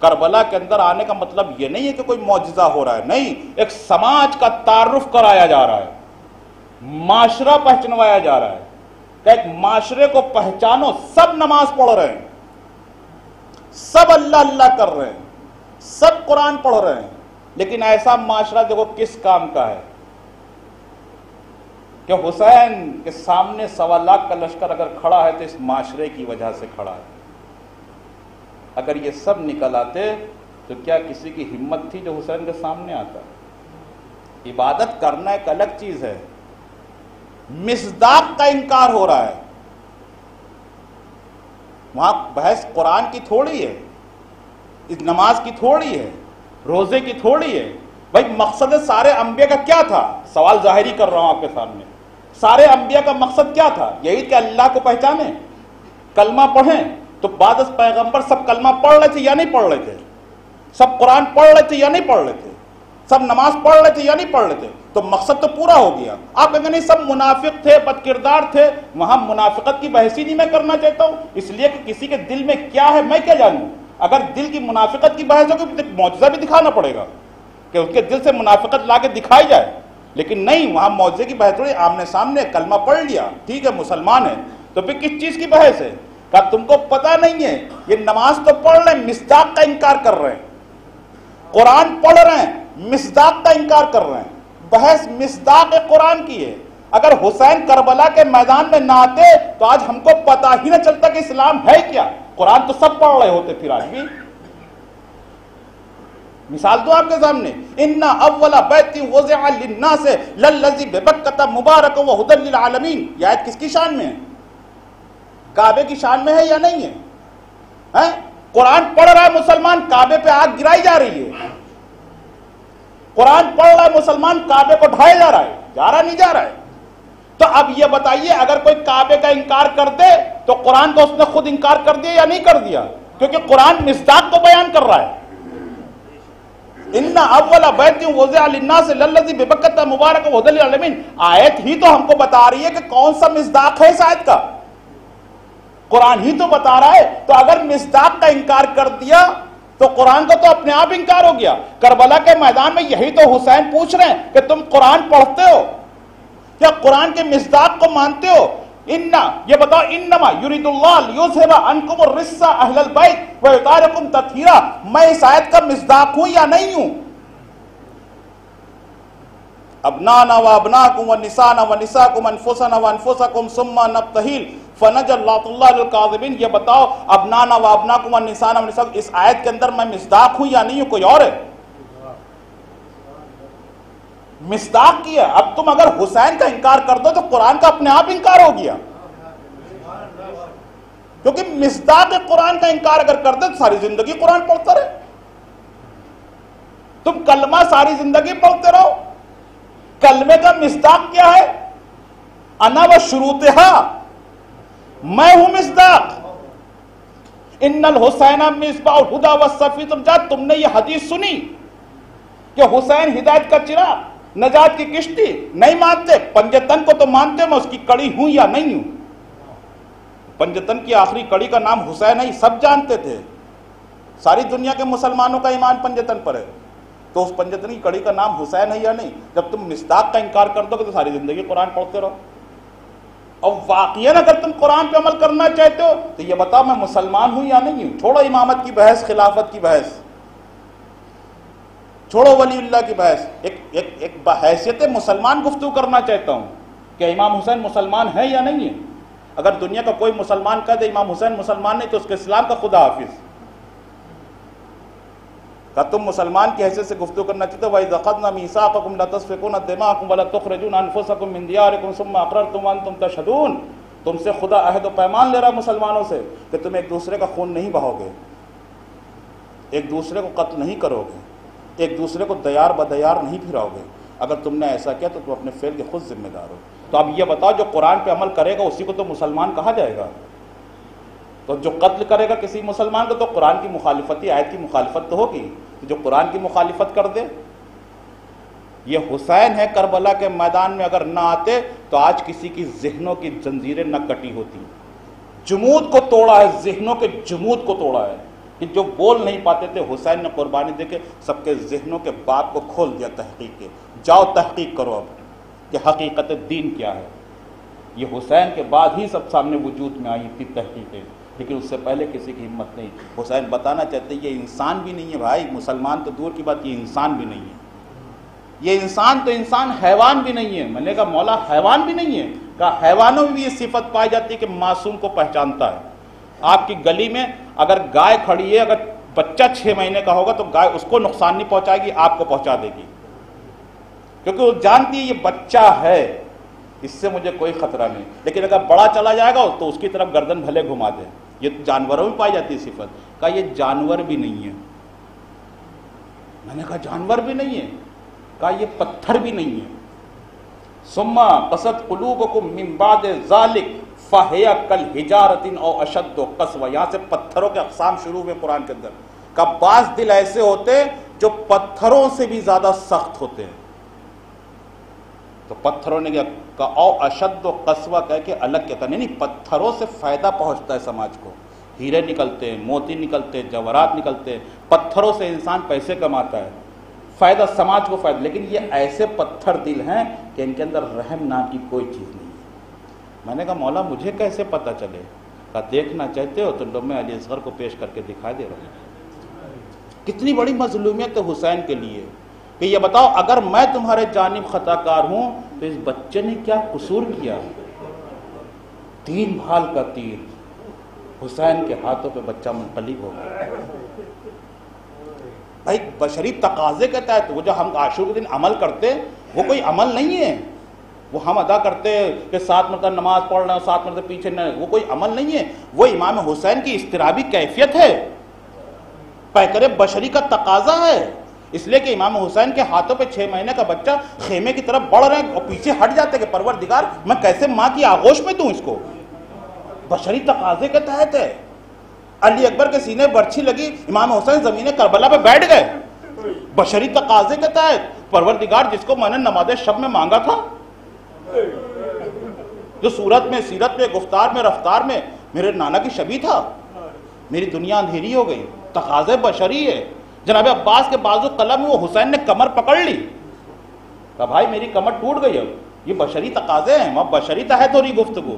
Speaker 5: کربلا کے اندر آنے کا مطلب یہ نہیں ہے کہ کوئی معجزہ ہو رہا ہے، نہیں، ایک سماج کا تعارف کرایا جا رہا ہے، معاشرہ پہچنوایا جا رہا ہے کہ ایک معاشرے کو پہچانو۔ سب نماز پڑھ رہے ہیں، سب اللہ اللہ کر رہے ہیں، سب قرآن پڑھ رہے ہیں، لیکن ایسا معاشرہ دیکھو کس کام کا ہے؟ کہ حسین کے سامنے 1.25 لاکھ کا لشکر اگر کھڑا ہے تو اس معاشرے کی وجہ سے کھڑا ہے. اگر یہ سب نکل آتے تو کیا کسی کی ہمت تھی جو حسین کے سامنے آتا؟ عبادت کرنا ایک الگ چیز ہے، مصداق کا انکار ہو رہا ہے. وہاں بحث قرآن کی تھوڑی ہے، اس نماز کی تھوڑی ہے، روزے کی تھوڑی ہے. بھائی مقصد سارے انبیاء کا کیا تھا؟ سوال ظاہری کر رہا ہوں آپ کے سامنے. سارے انبیاء کا مقصد کیا تھا؟ یہی کہ اللہ کو پہچانیں، کلمہ پڑھیں. تو بعد از پیغمبر سب کلمہ پڑھ رہے تھے یا نہیں پڑھ رہے تھے؟ سب قرآن پڑھ رہے تھے یا نہیں پڑھ رہے تھے؟ سب نماز پڑھ رہے تھے یا نہیں پڑھ رہے تھے؟ تو مقصد تو پورا ہو گیا. آپ کہیں گے نہیں سب منافق تھے، بد کردار تھے. وہاں منافقت کی بحث ہی نہیں میں کرنا چاہتا ہوں، اس لیے کہ کسی کے دل میں کیا ہے میں کیا جانوں. اگر دل کی منافقت کی بحث ہوگی تو معجزہ بھی دکھانا پڑے گا کہ اس کے دل سے منافقت لا کے دکھائی جائے. لیکن نہیں، وہاں معجزے کی بحث تھوڑی. آمنے سامنے کلمہ پڑھ لیا، ٹھیک ہے مسلمان ہے، تو پھر کس چیز کی بحث ہے؟ کہ تم کو پتہ نہیں ہے یہ نماز تو پڑھ رہے ہیں، مصداق کا انکار کر رہے ہیں. قرآن پڑھ رہے ہیں، مصداق کا انکار کر رہے ہیں. بحث مصداق قرآن کی ہے. اگر حسین کربلا کے میدان میں نہ آتے تو آج ہم کو پتہ ہی نہ چلتا کہ اسلام ہے کیا. قرآن تو سب پڑھ رہے ہوتے پھر آج بھی. مثال دو آپ کے سامنے، ان اول بیت وضع للناس للذی ببکۃ مبارک وہدی للعالمین. یہ آیت کس کی شان میں ہے؟ کعبے کی شان میں ہے یا نہیں ہے؟ قرآن پڑھ رہا ہے مسلمان، کعبے پہ آگ گرائی جا رہی ہے. قرآن پڑھ رہا ہے مسلمان، کعبے کو ڈھایا جا رہا ہے. جا رہا نہیں جا رہا ہے؟ تو اب یہ بتائیے اگر کوئی کعبے کا انکار کر دے تو قرآن کو اس نے خود انکار کر دیا یا نہیں کر دیا؟ کیونکہ قرآن مصداق کو بیان کر رہا ہے. ان اول بیت وضع للناس للذی ببکۃ مبارک وہدی للعالمین. آیت ہی تو ہم کو بتا رہی ہے کہ کون سا مصداق ہے اس آیت کا. قرآن ہی تو بتا رہا ہے. تو اگر مصداق کا انکار کر دیا تو قرآن کا تو اپنے آپ انکار ہو گیا. کربلا کے میدان میں یہی تو حسین پوچھ رہے ہیں کہ تم قرآن پڑھتے ہو یا قرآن کے مصداق کو مانتے ہو؟ یہ بتاؤ، انما یرید اللہ لیذھب عنکم الرجس اہل البیت ویطہرکم تطہیرا. میں اس آیت کا مصداق ہوں یا نہیں ہوں؟ ابنانا وابناکم ونسانا ونساکم انفسنا وانفسکم ثم نبتہل فنجعل لعنۃ اللہ للکاذبین. یہ بتاؤ ابنانا وابناکم ونسانا ونساکم، اس آیت کے اندر میں مصداق ہوں یا نہیں ہوں؟ کوئی اور ہے؟ مصداق کی ہے. اب تم اگر حسین کا انکار کر دو تو قرآن کا اپنے آپ انکار ہو گیا. کیونکہ مصداق قرآن کا انکار اگر کر دے تو ساری زندگی قرآن پڑھتا رہے. تم کلمہ ساری زندگی پڑھتے رہو. کلمے کا مصداق کیا ہے؟ انا و شروطہا، میں ہوں مصداق. ان الحسین مصباح الہدی والصفی. تم نے یہ حدیث سنی کہ حسین ہدایت کا چراغ، نجات کی کشتی؟ نہیں مانتے. پنجتن کو تو مانتے، میں اس کی کڑی ہوں یا نہیں ہوں. پنجتن کی آخری کڑی کا نام حسین ہے، سب جانتے تھے. ساری دنیا کے مسلمانوں کا ایمان پنجتن پر ہے. تو اس پنجتن کی کڑی کا نام حسین ہے یا نہیں؟ جب تم مصداق کا انکار کر دو گے تو ساری زندگی قرآن پڑھتے رہو. اور واقعاً اگر تم قرآن پہ عمل کرنا چاہتے ہو تو یہ بتاؤ میں مسلمان ہوں یا نہیں ہوں. چھوڑو امامت کی بحث، خلافت کی بحث، چھوڑو ولی اللہ کی بحث. ایک بحیثیت مسلمان گفتگو کرنا چاہتا ہوں کہ امام حسین مسلمان ہے یا نہیں ہے. اگر دنیا کا کوئی مسلمان کہہ دے امام حسین مسلمان نہیں تو اس کے اسلام کا خدا حافظ. کہ تم مسلمان کی حیثیت سے گفتگو کرنا چاہتے ہو. وَإِذْ أَخَذْنَا مِيثَاقَكُمْ لَا تَسْفِكُونَ دِمَاءَكُمْ وَلَا تُخْرِجُونَ أَنفُسَكُمْ مِنْ دِيَارِكُمْ ثُمَّ أَقْرَرْتُمْ وَأَنْتُمْ تَشْهَدُونَ. تم سے خدا عہد و پیمان لے رہا مسلمانوں سے کہ تم ایک دوسرے کا خون نہیں بہو گے، ایک دوسرے کو قتل نہیں کرو گے، ایک دوسرے کو دیار بدیار نہیں پھراؤ گے. اگر تم نے ایسا کیا تو تم اپنے فعل کے خود ذمہ دار ہو. تو اب یہ بتاؤ جو قرآن پہ عمل کرے گا اسی کو تو مسلمان کہا جائے گا. تو جو قتل کرے گا کسی مسلمان کو تو قرآن کی مخالفت، آیت کی مخالفت تو ہوگی. تو جو قرآن کی مخالفت کر دے، یہ حسین ہے کربلا کے میدان میں اگر نہ آتے تو آج کسی کی ذہنوں کی زنجیریں نہ کٹی ہوتی. جمود کو توڑا ہے، ذہنوں کے جمود کو توڑا ہے کہ جو بول نہیں پاتے تھے حسین نے قربانی دے کے سب کے ذہنوں کے باب کو کھول دیا تحقیق کے. جاؤ تحقیق کرو اب کہ حقیقت دین کیا ہے. یہ حسین کے بعد ہی سب سامنے وجود میں آئی تھی تحقیقیں، لیکن اس سے پہلے کسی کی ہمت نہیں. حسین بتانا چاہتے یہ انسان بھی نہیں ہے بھائی، مسلمان تو دور کی بات، یہ انسان بھی نہیں ہے. یہ انسان تو انسان، حیوان بھی نہیں ہے۔ میں نے کہا مولا حیوان بھی نہیں ہے؟ کہا حیوانوں میں بھی یہ صفت پائی جاتی ہے کہ معصوم کو پہچانتا ہے۔ آپ کی گلی میں اگر گائے کھڑی ہے، اگر بچہ 6 مہینے کا ہوگا تو گائے اس کو نقصان نہیں پہنچائے گی، آپ کو پہنچا دے گی، کیونکہ وہ جانتی ہے یہ بچہ ہے، اس سے مجھے کوئی خطرہ نہیں۔ لیکن اگر بڑا چلا جائے گا تو اس کی طرف گردن بھلے گھما دے۔ یہ جانوروں میں پائی جاتی ہے صفت۔ کہا یہ جانور بھی نہیں ہے۔ میں نے کہا جانور بھی نہیں ہے؟ کہا یہ پتھر بھی نہیں ہے۔ ثم قست قلوبکم من بعد ذلک فہی کالحجارۃ او اشد قسوۃ۔ یہاں سے پتھروں کے اقسام شروع ہوئے قرآن کے اندر۔ کہ بعض دل ایسے ہوتے جو پتھروں سے بھی زیادہ سخت ہوتے ہیں۔ تو پتھروں نے کہا او اشد قسوۃ کہہ کے الگ کہتا نہیں، پتھروں سے فائدہ پہنچتا ہے سماج کو۔ ہیرے نکلتے ہیں، موتی نکلتے ہیں، جواہرات نکلتے ہیں، پتھروں سے انسان پیسے کماتا ہے، فائدہ سماج کو فائدہ۔ لیکن یہ ایسے پتھر دل ہیں کہ ان کے اندر رحم نام کی کوئی چیز نہیں ہے۔ میں نے کہا مولا مجھے کیسے پتہ چلے؟ کہا دیکھنا چاہتے ہو تو لو میں علی اصغر کو پیش کر کے دکھا دے رہا ہوں۔ کتنی بڑی مظلومیت ہے حسین کے لیے کہ یہ بتاؤ اگر میں تمہارے جانب خطا کار ہوں تو اس بچے نے کیا قصور کیا؟ 3 بھال کا تیر حسین کے ہاتھوں پہ بچہ منقلب ہو گیا۔ بھائی بشری تقاضے کے تحت وہ جو ہم عاشور کے دن عمل کرتے وہ کوئی عمل نہیں ہے، وہ ہم ادا کرتے کہ 7 مرتبہ نماز پڑھ رہے ہیں 7 مرتبہ پیچھے نہ، وہ کوئی عمل نہیں ہے، وہ امام حسین کی اضطرابی کیفیت ہے، پیکر بشری کا تقاضا ہے۔ اس لیے کہ امام حسین کے ہاتھوں پہ 6 مہینے کا بچہ خیمے کی طرف بڑھ رہے ہیں اور پیچھے ہٹ جاتے کہ پروردگار میں کیسے ماں کی آغوش میں دوں اس کو، بشری تقاضے کے تحت ہے۔ علی اکبر کے سینے برچھی لگی، امام حسین زمین کربلا پہ بیٹھ گئے، بشری تقاضے کے تحت۔ پروردگار جس کو میں نے نماز شب میں مانگا تھا، جو صورت میں، سیرت میں، گفتار میں، رفتار میں میرے نانا کی شبیہ تھا، میری دنیا اندھیری ہو گئی، تقاضے بشری ہے۔ جناب عباس کے بازو قلم میں وہ حسین نے کمر پکڑ لی، کہا بھائی میری کمر ٹوٹ گئی، اب یہ بشری تقاضے ہیں، وہاں بشری تحت ہو رہی گفتگو۔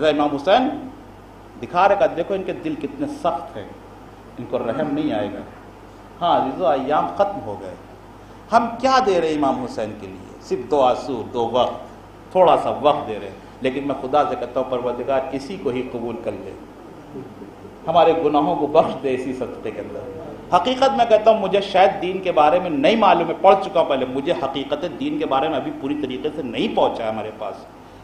Speaker 5: امام حسین دکھا رہے کہ دیکھو ان کے دل کتنے سخت ہیں، ان کو رحم نہیں آئے گا۔ ہاں عزیزو ایام ختم ہو گئے، ہم کیا دے رہے ہیں امام حسین کے لیے؟ صرف 2 آنسو، 2 وقت، تھوڑا سا وقت دے رہے ہیں۔ لیکن میں خدا سے کہتا ہوں پروردگار اسی کو ہی قبول کر لے، ہمارے گناہوں کو بخش دے اسی صدقے کے اندر۔ حقیقت میں کہتا ہوں مجھے شاید دین کے بارے میں نہیں معلوم ہے، پڑھ چکا پہلے، مجھے حقیقت دین کے بارے میں ابھی پوری طریقے سے نہیں پہنچا ہے ہمارے پاس،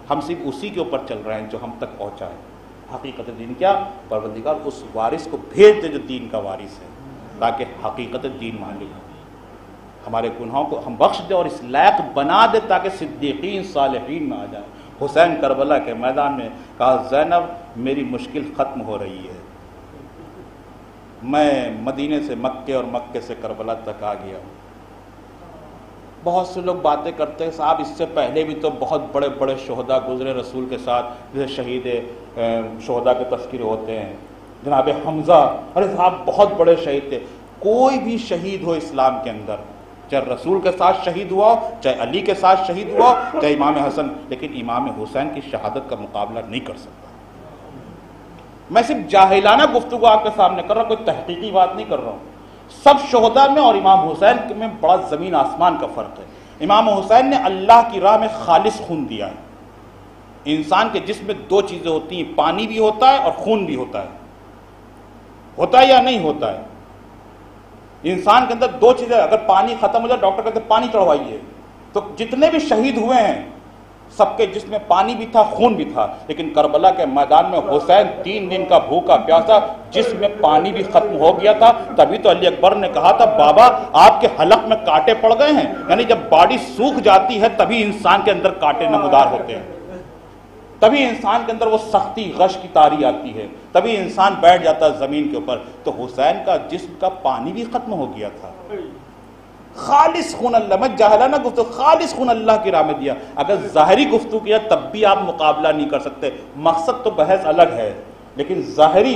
Speaker 5: ہم صرف اسی کے اوپر چل رہے ہیں جو ہم تک پہنچا ہے۔ حقیقت دین کیا؟ پروردگار اس وارث کو بھیج دے جو دین کا وارث ہے، تاکہ حقیقت دین معلوم ہو، ہمارے گناہوں کو ہم بخش دے اور اس لائق بنا دے تاکہ صدیقین صالحین میں آ جائیں۔ حسین کربلا کے میدان میں کہا زینب میری مشکل ختم ہو رہی ہے، میں مدینے سے مکے اور مکے سے کربلا تک آ گیا ہوں۔ بہت سے لوگ باتیں کرتے ہیں صاحب اس سے پہلے بھی تو بہت بڑے بڑے شہداء گزرے رسول کے ساتھ، جیسے شہید شہداء کے تذکرے ہوتے ہیں، جناب حمزہ، ارے صاحب بہت بڑے شہید تھے۔ کوئی بھی شہید ہو اسلام کے اندر، چاہے رسول کے ساتھ شہید ہوا ہو، چاہے علی کے ساتھ شہید ہوا ہو، چاہے امام حسن، لیکن امام حسین کی شہادت کا مقابلہ نہیں کر سکتا۔ میں صرف جاہلانہ گفتگو آپ کے سامنے کر رہا ہوں، کوئی تحقیقی بات نہیں کر رہا ہوں۔ سب شہداء میں اور امام حسین میں بڑا زمین آسمان کا فرق ہے۔ امام حسین نے اللہ کی راہ میں خالص خون دیا ہے۔ انسان کے جسم میں 2 چیزیں ہوتی ہیں، پانی بھی ہوتا ہے اور خون بھی ہوتا ہے، ہوتا ہے یا نہیں ہوتا ہے؟ انسان کے اندر 2 چیزیں، اگر پانی ختم ہو جائے ڈاکٹر کہتے ہیں پانی چڑھوائیے، تو جتنے بھی شہید ہوئے ہیں سب کے جسم میں پانی بھی تھا، خون بھی تھا، لیکن کربلا کے میدان میں حسین 3 دن کا بھوکا پیاسا، جسم میں پانی بھی ختم ہو گیا تھا۔ تبھی تو علی اکبر نے کہا تھا بابا آپ کے حلق میں کانٹے پڑ گئے ہیں، یعنی جب باڈی سوکھ جاتی ہے تبھی انسان کے اندر کانٹے نمودار ہوتے ہیں، تبھی انسان کے اندر وہ سختی غش کی طاری آتی ہے، تبھی انسان بیٹھ جاتا ہے زمین کے اوپر۔ تو حسین کا جسم کا پانی بھی ختم ہو گیا تھا، خالص خون اللہ، میں جاہلانہ گفتگو، خالص خون اللہ کی راہ میں دیا۔ اگر ظاہری گفتگو کیا تب بھی آپ مقابلہ نہیں کر سکتے، مقصد تو بحث الگ ہے، لیکن ظاہری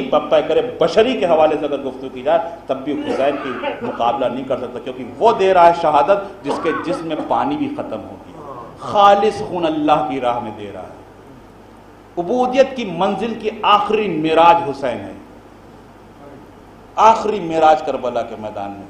Speaker 5: کرے بشری کے حوالے سے اگر گفتگو کی جائے تب بھی حسین کی مقابلہ نہیں کر سکتا، کیونکہ وہ دے رہا ہے شہادت جس کے جسم میں پانی بھی ختم ہو گیا، خالص خون اللہ کی راہ میں دے رہا ہے۔ عبودیت کی منزل کی آخری معراج حسین ہے، آخری معراج کربلا کے میدان میں۔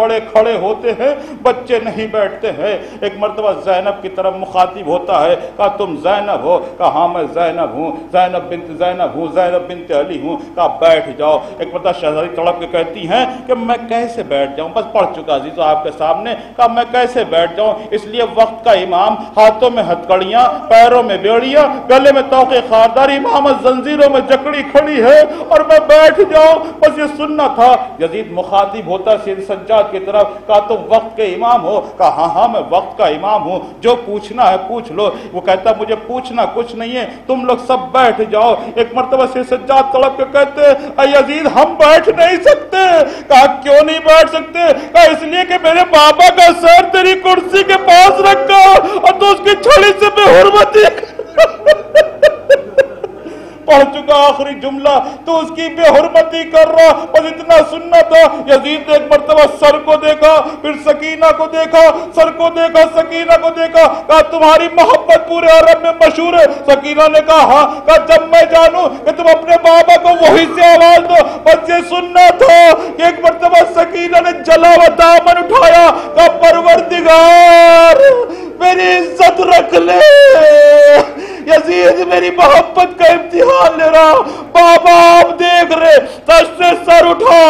Speaker 5: بڑے کھڑے ہوتے ہیں بچے نہیں بیٹھتے ہیں۔ ایک مرتبہ زینب کی طرف مخاطب ہوتا ہے، کہا تم زینب ہو؟ کہا ہاں میں زینب ہوں، زینب بنت زینب ہوں، زینب بنت علی ہوں۔ کہا بیٹھ جاؤ۔ ایک مرتبہ شہزادی تڑپ کے کہتی ہیں کہ میں کیسے بیٹھ جاؤں، بس پڑھ چکا عزیزو آپ کے سامنے۔ کہا میں کیسے بیٹھ جاؤں، اس لیے وقت کا امام، ہاتھوں میں ہتھکڑیاں، پیروں میں بیڑیاں، گلے میں توق خاردار، امامت زنجیروں میں جکڑی کھڑی ہے اور میں بیٹھ جاؤں، بس یہ سننا تھا۔ یزید مخاطب ہوتا سید سجاد کی طرف، کہا تم وقت کے امام ہو؟ کہا ہاں ہاں میں وقت کا امام ہوں، جو پوچھنا ہے پوچھ لو۔ وہ کہتا مجھے پوچھنا کچھ نہیں ہے، تم لوگ سب بیٹھ جاؤ۔ ایک مرتبہ سید سجاد تڑپ کے کہتے اے یزید ہم بیٹھ نہیں سکتے۔ کہا کیوں نہیں بیٹھ سکتے؟ کہا اس لیے کہ میرے بابا کا سر تیری کرسی کے پاس رکھا اور تو اس کی چھڑی سے بے حرمتی پڑھ چکا آخری جملہ، تو اس کی بے حرمتی کر رہا، بس اتنا سننا تھا۔ یزید نے ایک مرتبہ سر کو دیکھا، پھر سکینہ کو دیکھا، سر کو دیکھا، سکینہ کو دیکھا، کہا تمہاری محبت پورے عرب میں مشہور ہے۔ سکینہ نے کہا ہاں۔ کہا جب میں جانوں کہ تم اپنے بابا کو وہی سے آواز دو، بس یہ سننا تھا۔ ایک مرتبہ سکینہ نے جلا ہوا دامن اٹھایا، کہا پروردگار میری عزت رکھ لے، یزید میری محبت کا امتحان لے رہا، بابا آپ دیکھ رہے۔ تش سے سر اٹھا،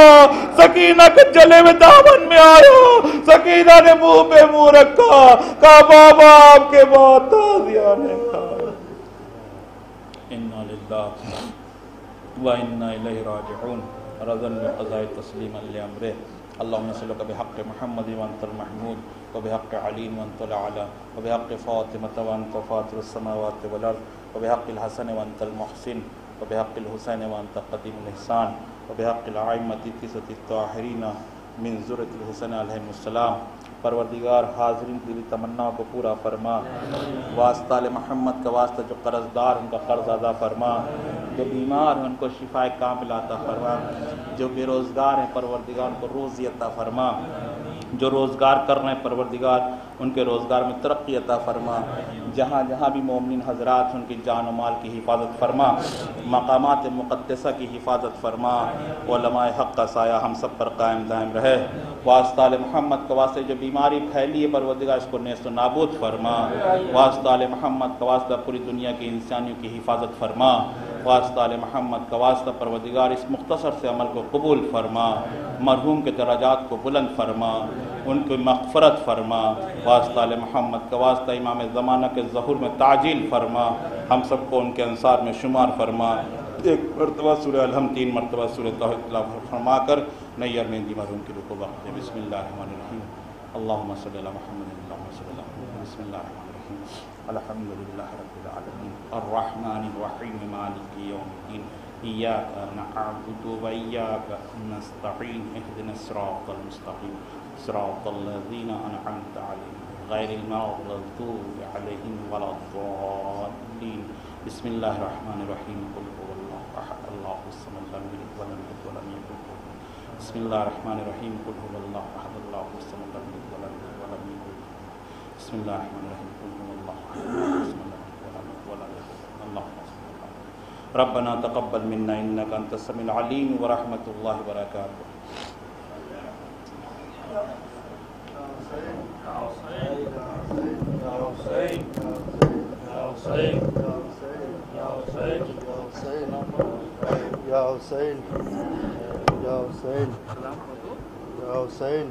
Speaker 5: سکینہ کے جلے میں دامن میں آیا، سکینہ نے منہ پہ منہ رکھا، کہا بابا آپ کے بعد تازیانے کا۔ انا للہ و انا الیہ راجعون، رضا بقضاء تسلیما لامرہ، اللہم نسألک بحق محمد وانت المحمود وبحق علی وانت العلا وبحق فاطمۃ وانت فاطر السماوات والارض وبحق الحسن وانت المحسن وبحق الحسین وانت قدیم الاحسان وبحق الائمۃ التسعۃ الطاہرین من ذریۃ الحسین علیہم السلام۔ پروردگار حاضرین کی بھی تمنا کو پورا فرما، واسطہ آل محمد کا واسطہ، جو قرض دار ان کا قرض ادا فرما، جو بیمار ہیں ان کو شفاء کامل عطا فرما، جو بے روزگار ہیں پروردگار ان کو روزی عطا فرما، جو روزگار کر رہے ہیں پروردگار ان کے روزگار میں ترقی عطا فرما، جہاں جہاں بھی مومنین حضرات ان کی جان و مال کی حفاظت فرما، مقامات مقدسہ کی حفاظت فرما، علماء حق کا سایہ ہم سب پر قائم دائم رہے۔ واسطہ آل محمد کا واسطے جو بیماری پھیلی ہے پروردگار اس کو نیست و نابود فرما، واسطہ آل محمد کا واسطہ پوری دنیا کی انسانیوں کی حفاظت فرما، واسطہ آل محمد کا واسطہ پروردگار اس مختصر سے عمل کو قبول فرما، مرحوم کے درجات کو بلند فرما، ان کی مغفرت فرما، واسطہ آل محمد کا واسطہ امام زمانہ کے ظہور میں تعجیل فرما، ہم سب کو ان کے انصار میں شمار فرما۔ ایک مرتبہ سورہ الحمد، 3 مرتبہ سورہ توحید تلاوت فرما کر نیر مہندی مرحوم کی روح کو وقت دے۔ بسم اللہ الرحمن الرحیم، اللہم صلی علی محمد، اللہم صلی علی محمد، بسم اللہ الرحمن الرحیم، الحمد للہ رب العالمین، الرحمن الرحیم، مالک یوم الدین، ایاک نعبد و ایاک نستعین، اہدنا الصراط المستقیم، صراط الذین انعمت علیہم غیر المغضوب علیہم ولا الضالین۔ بسم اللہ الرحمن الرحیم، قل هو اللہ احد اللہ الصمد لم یلد ولم یولد ولم یکن له کفوا احد۔ بسم اللہ الرحمن الرحیم، قل هو اللہ احد اللہ الصمد لم یلد ولم یولد ولم یکن له کفوا احد۔ بسم اللہ الرحمن الرحیم، قل هو اللہ احد اللہ الصمد لم یلد ولم یولد ولم یکن له کفوا احد۔ ربنا تقبل منا انک انت السمیع العلیم ورحمۃ اللہ وبرکاتہ۔
Speaker 1: یا حسین، یا حسین، یا حسین۔